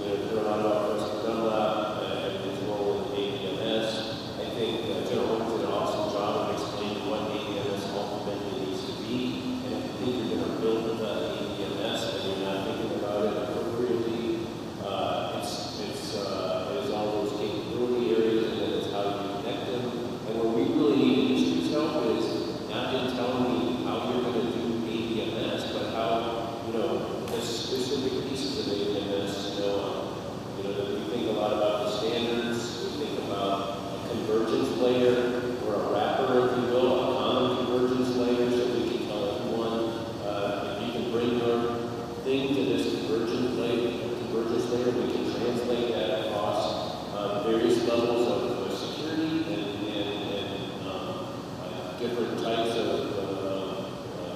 There are a lot of offers to Dunlap and his role in APMS. I think General Holmes did an awesome job of explaining what APMS ultimately needs to be. And if you think you're going to build APMS and you're not thinking about it appropriately, it is all those capability areas, and then it's how you connect them. And where we really need industry's help is not in telling me how you're going to do APMS, but how, the specific pieces of APMS, that we think a lot about the standards, we think about a convergence layer, or a wrapper, if you will, a common convergence layer, so we can tell everyone, if you can bring your thing to this convergence layer, we can translate that across various levels of security and different types of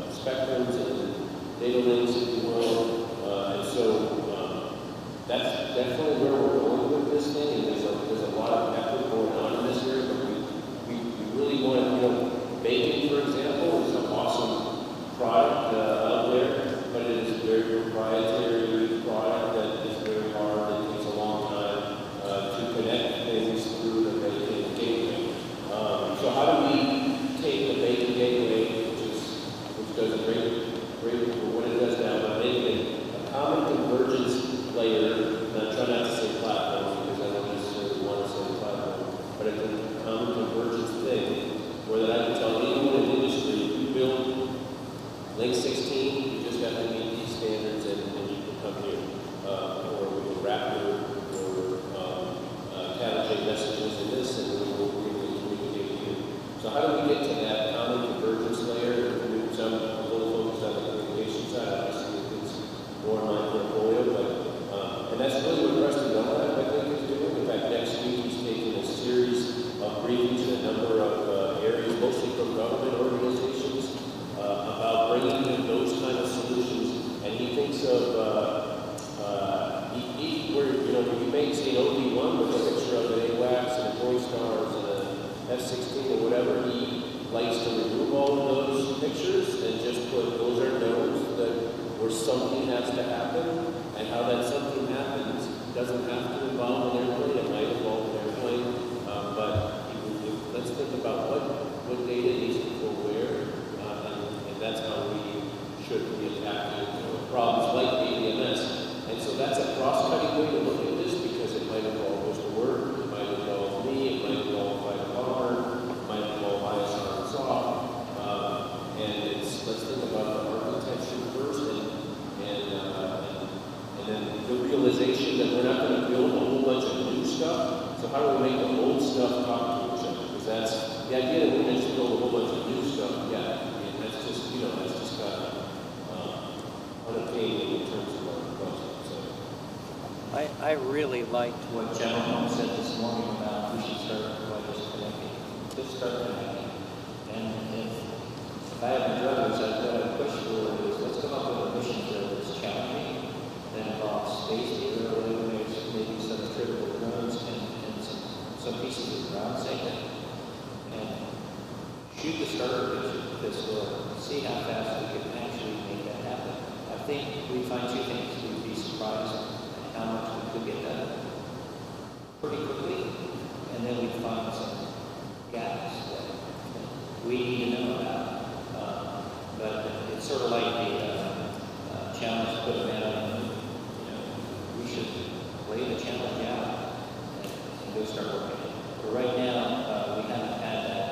spectrums and data links, if you will. And so that's definitely where we're going with this thing, and there's a lot of effort going on in this area, but we really want to, baking, for example, is an awesome product out there, but it is a very proprietary product that is very hard, it takes a long time to connect things through the baking gateway. So how do we take the baking gateway, which does a great for what it does now, but make it a common convergence layer, and I try not to say platform because I don't necessarily want to say platform, but it's a common convergence thing where that I can tell anyone in the industry, if you build Link 16, you just have to meet these standards and you can come here. Or we can wrap your catalog messages in this and we will communicate here. So how do we get to that common convergence layer? So I'm a little focused on the communication side, obviously it's more in my portfolio, but and that's really what Preston Dunlap, I think, is doing. In fact, next week he's taking a series of briefings in a number of areas, mostly from government organizations, about bringing in those kind of solutions. And he thinks of, where you may see an OD1 with a picture of an AWACS and a Boy Stars and an F-16 or whatever. He likes to remove all of those pictures and just put those are nodes that where something has to happen, and how that something happens doesn't have to involve an airplane. It might involve an airplane, but let's think about what data needs to go where, and that's how we should be attacking problems like APMS. And so that's a cross-cutting way to look at this because it might involve Mr. Word, it might involve me, it might involve Fighter Power, it might involve ISR and SOC, and let's think about the architecture first and then the realization that we're not going to build a whole bunch of new stuff. So how do we make the old stuff talk to each other? Because that's the idea that we're going to build a whole bunch of new stuff. Yeah, that's just got unattainable in terms of our budget. So I really liked what General Holmes said this morning about we should start by just connecting. Just start connecting. And if I have my druthers, I've got a push for is let's come up with a mission field that's challenging, that involves space data, maybe some critical drones and some pieces of ground segment. And shoot the starter picture with this world. See how fast we can actually make that happen. I think we find two things. We'd be surprised at how much we could get done pretty quickly, and then we'd find some gaps that we need to know about. But it's sort of like the challenge to put a man on the moon. We should lay the challenge out and go start working. But right now, we haven't had that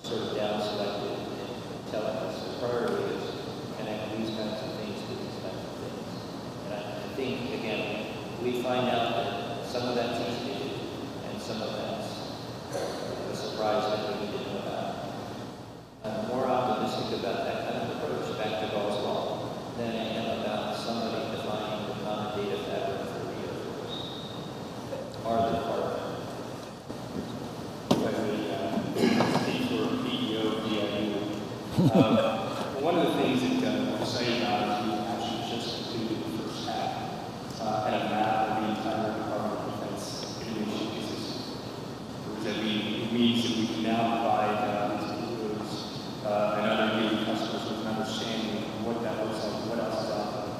sort of down selected and telling us the priority is connect these kinds of things One of the things that we're excited about is we actually just completed the first half and a map of the entire Department of Defense innovation ecosystem. It means that we can now provide these and other new customers with an understanding of what that looks like, what else is out there,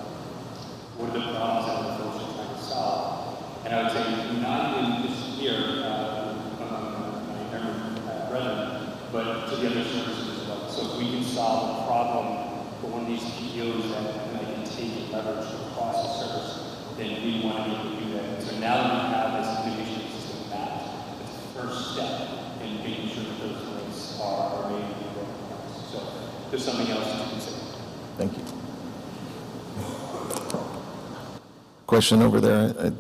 what are the problems that we're folks are trying to solve. And I would say not even just here among my American brethren, but to the other services as well. So if we can solve a problem for one of these PEOs that they can take and leverage across the service, then we want to be able to do that. So now that we have this innovation system mapped, it's the first step in making sure that those links are made and recognized. So there's something else to consider. Thank you. Question over there.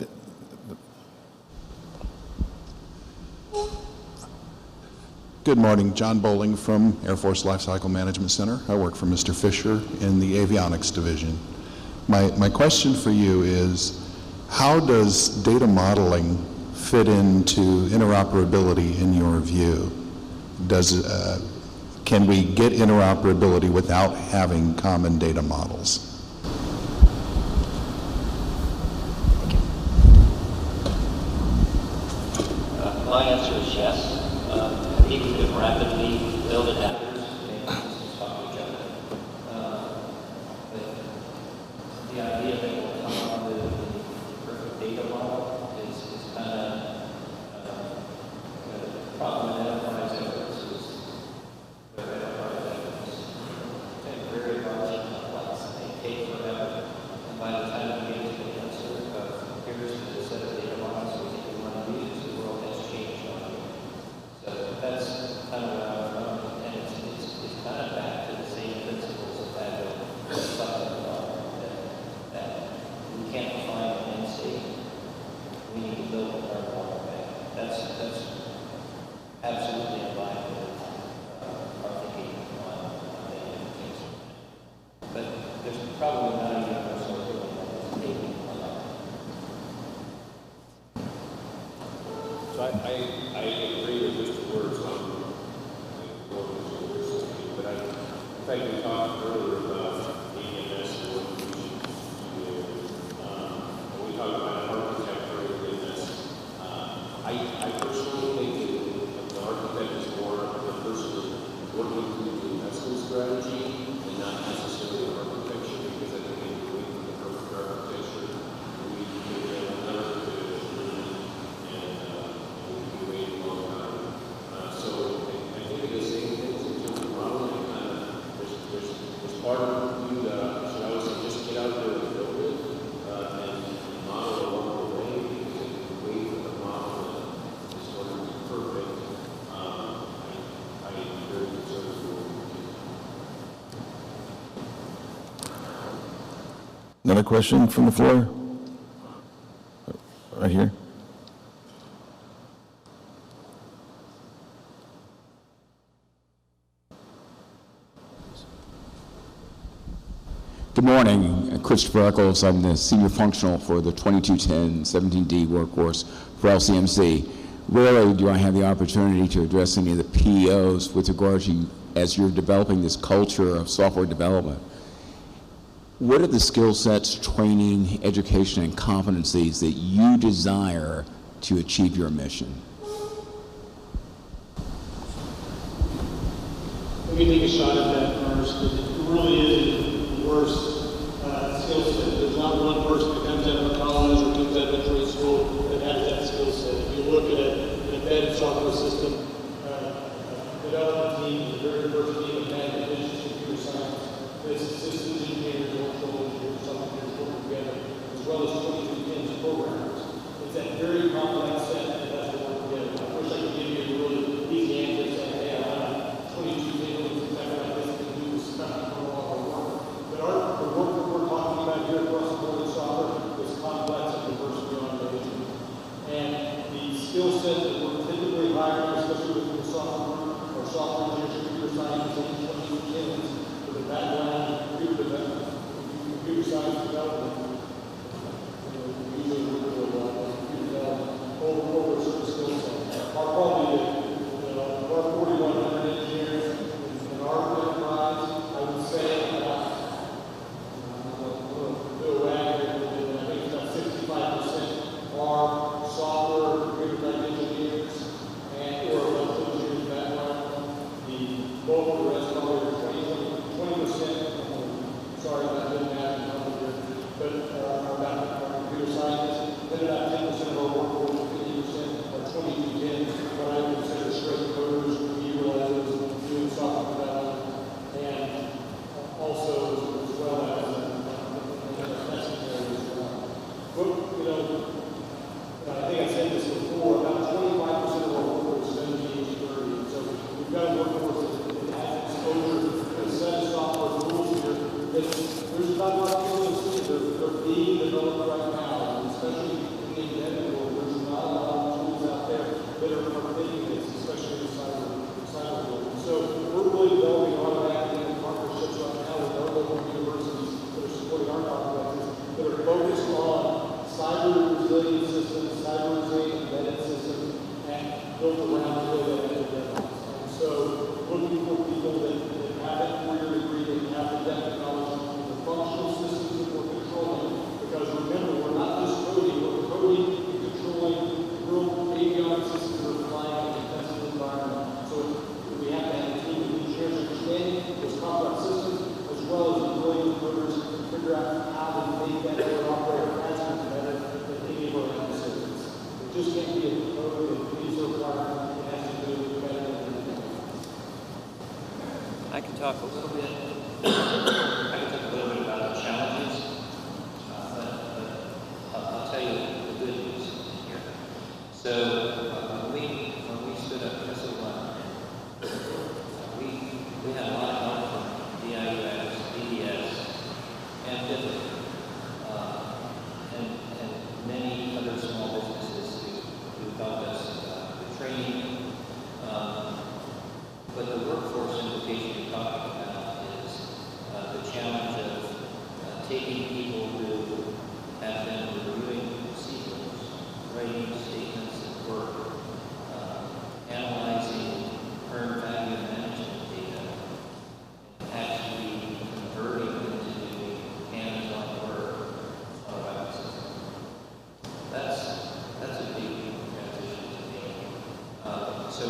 Good morning, John Bowling from Air Force Lifecycle Management Center. I work for Mr. Fisher in the avionics division. My question for you is, how does data modeling fit into interoperability in your view? Can we get interoperability without having common data models? My answer is yes. People can rapidly build adapters and talk to each other. The idea that we'll come up with a perfect data model is kind of the problem in enterprise efforts is their enterprise efforts and very large and complex. They take forever. And by the time we get to the answer of here's the set of data models we think we want to use, the world has changed on you. So that's kind of where I'm from, and it's kind of back to the same principles of Agile that we can't define an end state. We need to build our model back. That's absolutely in line with our thinking on data and things. But there's probably not even a sort of doing that is taking on that. So I agree with Mr. Words on but in fact, we talked earlier about AMS and what we should do. When we talk about architecture in this, I personally think that the architect is more the person working through the investment strategy and not necessarily architecture, because I think if we wait for the perfect architecture, we can get another and we can wait a long time. So I think of the same things in terms of modeling. There's part of you that should always say just get out there and build it and model along the way, because if you wait for the model to sort of be perfect, I am very concerned with what we do. Another question from the floor? Right here. Good morning, Christopher Eccles. I'm the Senior Functional for the 2210 17D workforce for LCMC. Rarely do I have the opportunity to address any of the PEOs with regard to, as you're developing this culture of software development, what are the skill sets, training, education, and competencies that you desire to achieve your mission? Let me take a shot at that first. It really is the worst skill set. There's not one person that comes out of college or comes out of trade school that has that skill set. If you look at an embedded software system, development team is the very first team that had the business computer science. There's systems engineers, electrical engineers, software engineers working together, as well as 2210 programmers. It's that very complex set that has to work together. I wish I could give you a really easy answer saying, hey, I want 2210 exactly like this to do this kind of all our work. But the work that we're talking about here across the board in software is complex and diverse beyond belief. And the skill set that we're typically hiring, especially with the software or software engineers, computer scientists, talk a little bit. I can talk a little bit about the challenges, but I'll tell you the good news here. So when we stood up SO1, we had a lot of help from DIUS, DDS, and DIFA, and many other small businesses who helped us with training. But the workforce implication you're talking about is the challenge of taking people who have been reviewing procedures, writing statements of work, analyzing earned value management data, and actually converting them to doing hands-on work on a web system. That's a big transition to me. So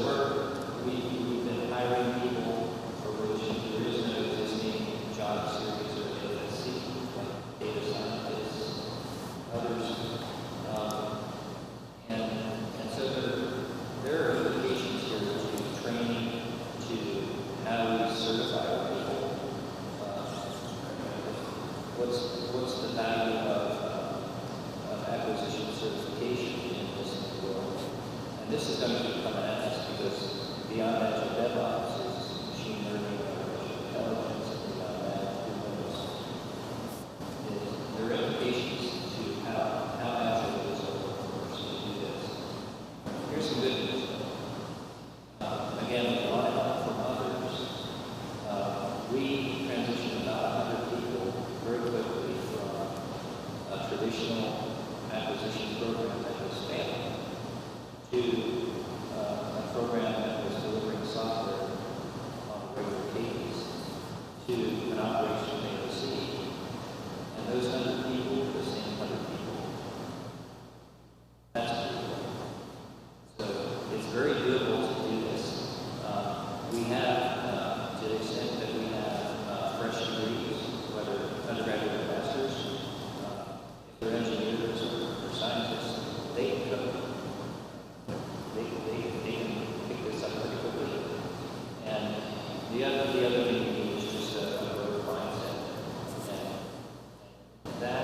we've been hiring people for which there is no existing job series or AFC, like data scientists, others. And so there are implications here to training, to how we certify people. What's the value of acquisition certification in this world? And this is going to become an ask because beyond Agile DevOps is machine learning, artificial intelligence, and beyond that, who knows? There are implications to how Agile is a workforce to do this. Here's some good news. Again, with a lot of help from others, we transitioned about 100 people very quickly from a traditional acquisition program that was failing to a program that was delivering software on a regular cadence to an operation AOC. And those 100 people were the same 100 people. That's pretty cool. So it's very doable to do this. We have, to the extent that we have fresh degrees, whether undergraduate or masters, if they're engineers or scientists, they can code. They can pick this up pretty quickly. And the other thing we need is just a growth mindset. And that,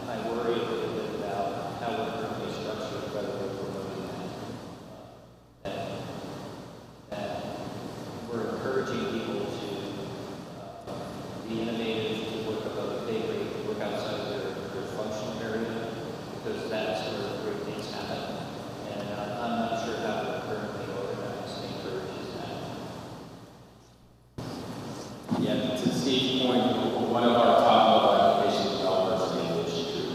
I worry a little bit about how we're currently structured, whether we're promoting that we're encouraging people to be innovative, to work above the pay grade, to work outside of their functional area, because that's where great things happen. And I'm not sure how we're currently organized to encourage that. Yeah, to Steve's point, one of our top level application developers is named Dayton.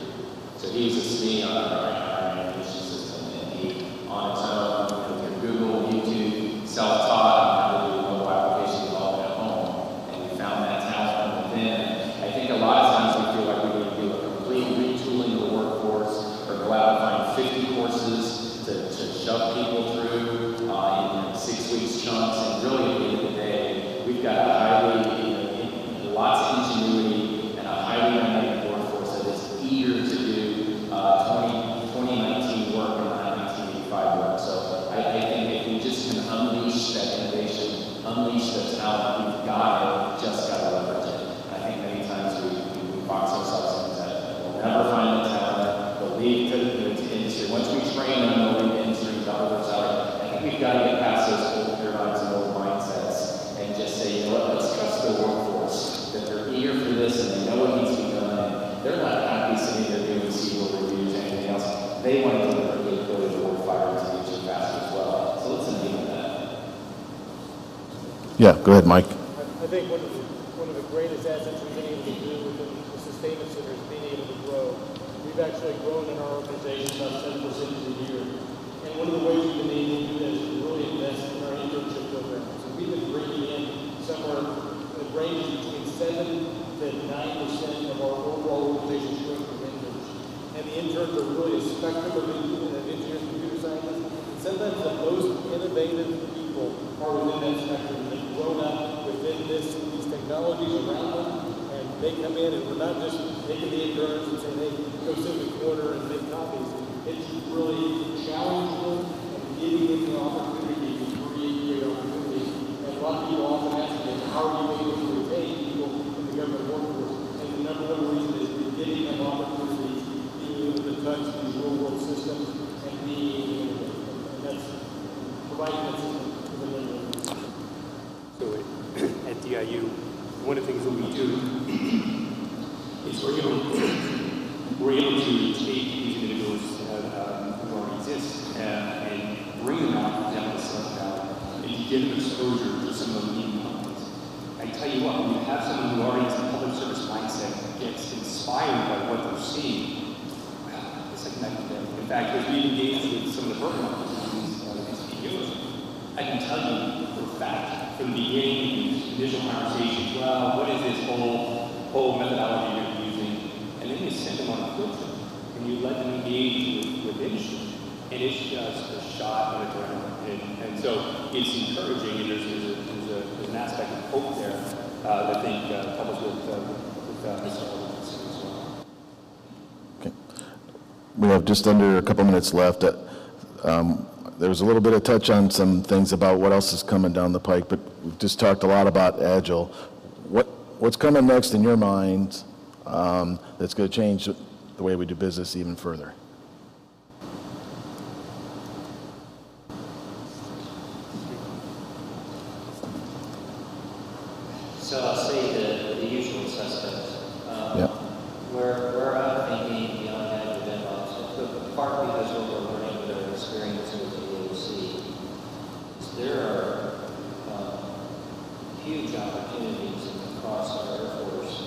So he's a SME on our application system, and he, on his own, through Google, YouTube, self-taught on how to do mobile application development at home, and we found that talent within. I think a lot of times we feel like we need to do a complete retooling of the workforce, or go out and find 50 courses to shove people through in 6 weeks chunks, and really at the end of the day, we've got a lots of ingenuity and a highly dynamic workforce that is eager to do 2019 work and not 1985 work. So I think if we just can unleash that innovation, unleash the talent, we've got it, just got to leverage it. I think many times we box ourselves into that. We'll never find the talent, they'll leave to industry. Once we train them, they'll leave the industry, developers out. I think we've got to get past those old paradigms and old mindsets and just say, you know what, let's trust the workforce. That they're eager for this and they know what needs to be done. And they're not happy sitting there doing SQL reviews or anything else. They want to deliver the ability to work fire to get you fast as well. So let's enable that. Yeah, go ahead, Mike. I think one of the greatest assets we've been able to do within the Sustainment Center is being able to grow. We've actually grown in our organization about 7% a year. And one of the ways we've been able to do that is to really invest in our internship programs. So we've been bringing in somewhere that ranges between 7 to 9% of our overall organization's growth from interns. And the interns are really a spectrum of engineers, computer scientists. And sometimes the most innovative people are within that spectrum. They've grown up within these technologies around them, and they come in, and we're not just taking the interns and saying, hey, go sit in the corner and make copies. It's really challenging them and giving them the opportunity to create great opportunities. And a lot of people often ask me, how are you able to retain people in the government workforce? And the number one reason is we didn't have opportunity being able to touch these real-world systems and being able to, and that's providing that system to the living. So at DIU, one of the things that we do is we're able to take these individuals who already exist and bring them out down to Silicon Valley and to get them exposure to some of the leading companies. I tell you what, when you have someone who already has a public service mindset and gets inspired by what they're seeing, it's like night and day. In fact, as we engage with some of the program officers, these PEOs, I can tell you for a fact from the beginning, these initial conversations, well, what is this whole methodology you're using? And then you send them on a field trip and you let them engage with industry. And it's just a shot on the ground. And so it's encouraging, and there's an aspect of hope there that I think couples with Mr. Ellis as well. Okay. We have just under a couple minutes left. There was a little bit of touch on some things about what else is coming down the pike, but we've just talked a lot about Agile. What's coming next in your mind that's going to change the way we do business even further? So I'll say the usual suspects. Yeah. Where I'm thinking beyond Agile DevOps, part because what we're learning with our experience with the AOC, is there are huge opportunities across our Air Force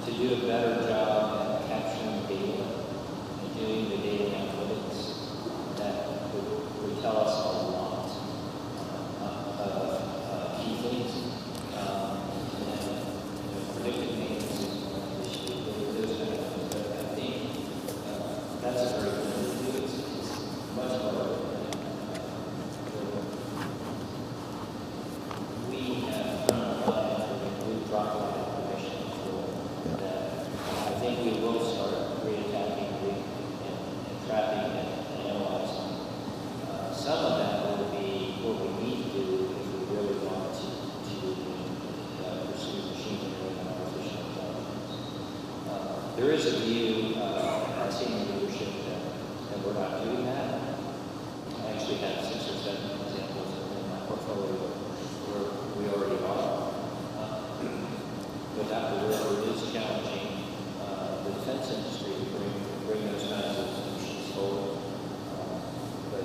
to do a better job at capturing data and doing the data analytics that would tell us a lot of key things. Predictive maintenance is one issue. Those kind of things, but I think that's a very good thing to do. It's much harder than we have done a lot of information. We've dropped a lot of information before that I think we will start re-attacking and trapping and analyzing. Some of that will be what we need to do if we really want to pursue machine learning and artificial intelligence. There is a view at senior leadership that we're not doing that. I actually have 6 or 7 examples in my portfolio where we already are. But Dr. River is challenging the defense industry to bring those kinds of solutions forward. But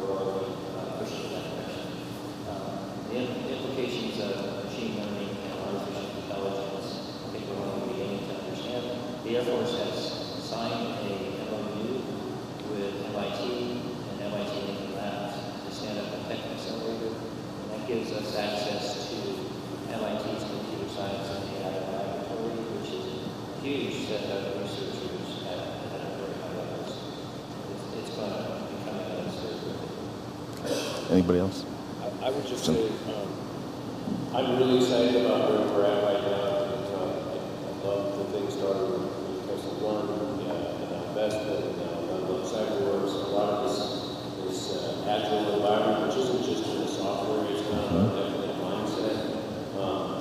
we're already pushing in that direction. The implications of machine learning and artificial intelligence, I think we're only beginning to understand. The Air Force has signed a MOU with MIT and MIT Lincoln Labs to stand up a tech accelerator, and that gives us access to MIT's computer science and AI laboratory, which is a huge set of researchers at a very high levels. It's going to be coming at us very quickly. Anybody else? I would just say, I'm really excited about where we're at right now. I love the things started with Tesla One and investment and CyberWorks. A lot of this agile environment, which isn't just in the software, it's kind of a definite mindset.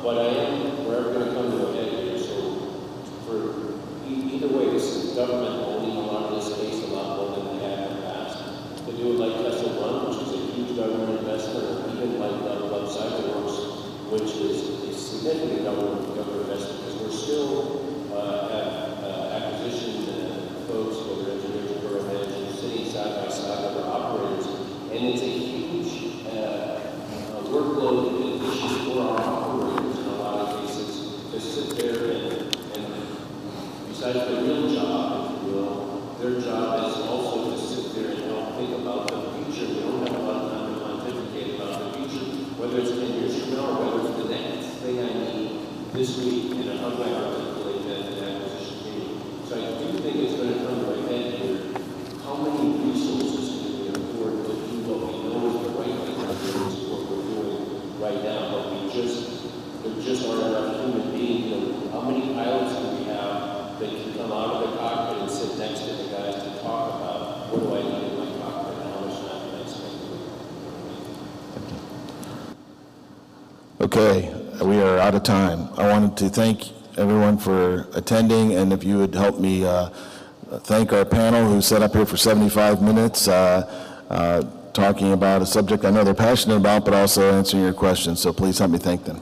But I am forever going to come to a head here. So for either way, this is government owning a lot of this space a lot more than they have in the past. They do it like Tesla One, which is a huge government investment, or even like CyberWorks, which is a significant government investment, because we're still have acquisitions and folks, whether engineers or program managers, sitting side by side with our operators, and it's a huge workload issue for our operators in a lot of cases to sit there and besides their real job, if you will, their job is also to sit there and help think about the future. We don't have a lot of time to pontificate about the future, whether it's 10 years from now or whether it's the next thing I need this week, and how do I articulate that in the acquisition meeting. So I do think it's going to come to a head here. How many resources can we afford to do what we know is the right thing to do, is what we're doing right now, but there just aren't enough human beings. How many pilots do we have that can come out of the cockpit and sit next to the guys to talk about what do I need in my cockpit and how much time can I spend doing it? Okay. we are out of time. I wanted to thank everyone for attending, and if you would help me thank our panel who sat up here for 75 minutes talking about a subject I know they're passionate about, but also answering your questions. So please help me thank them.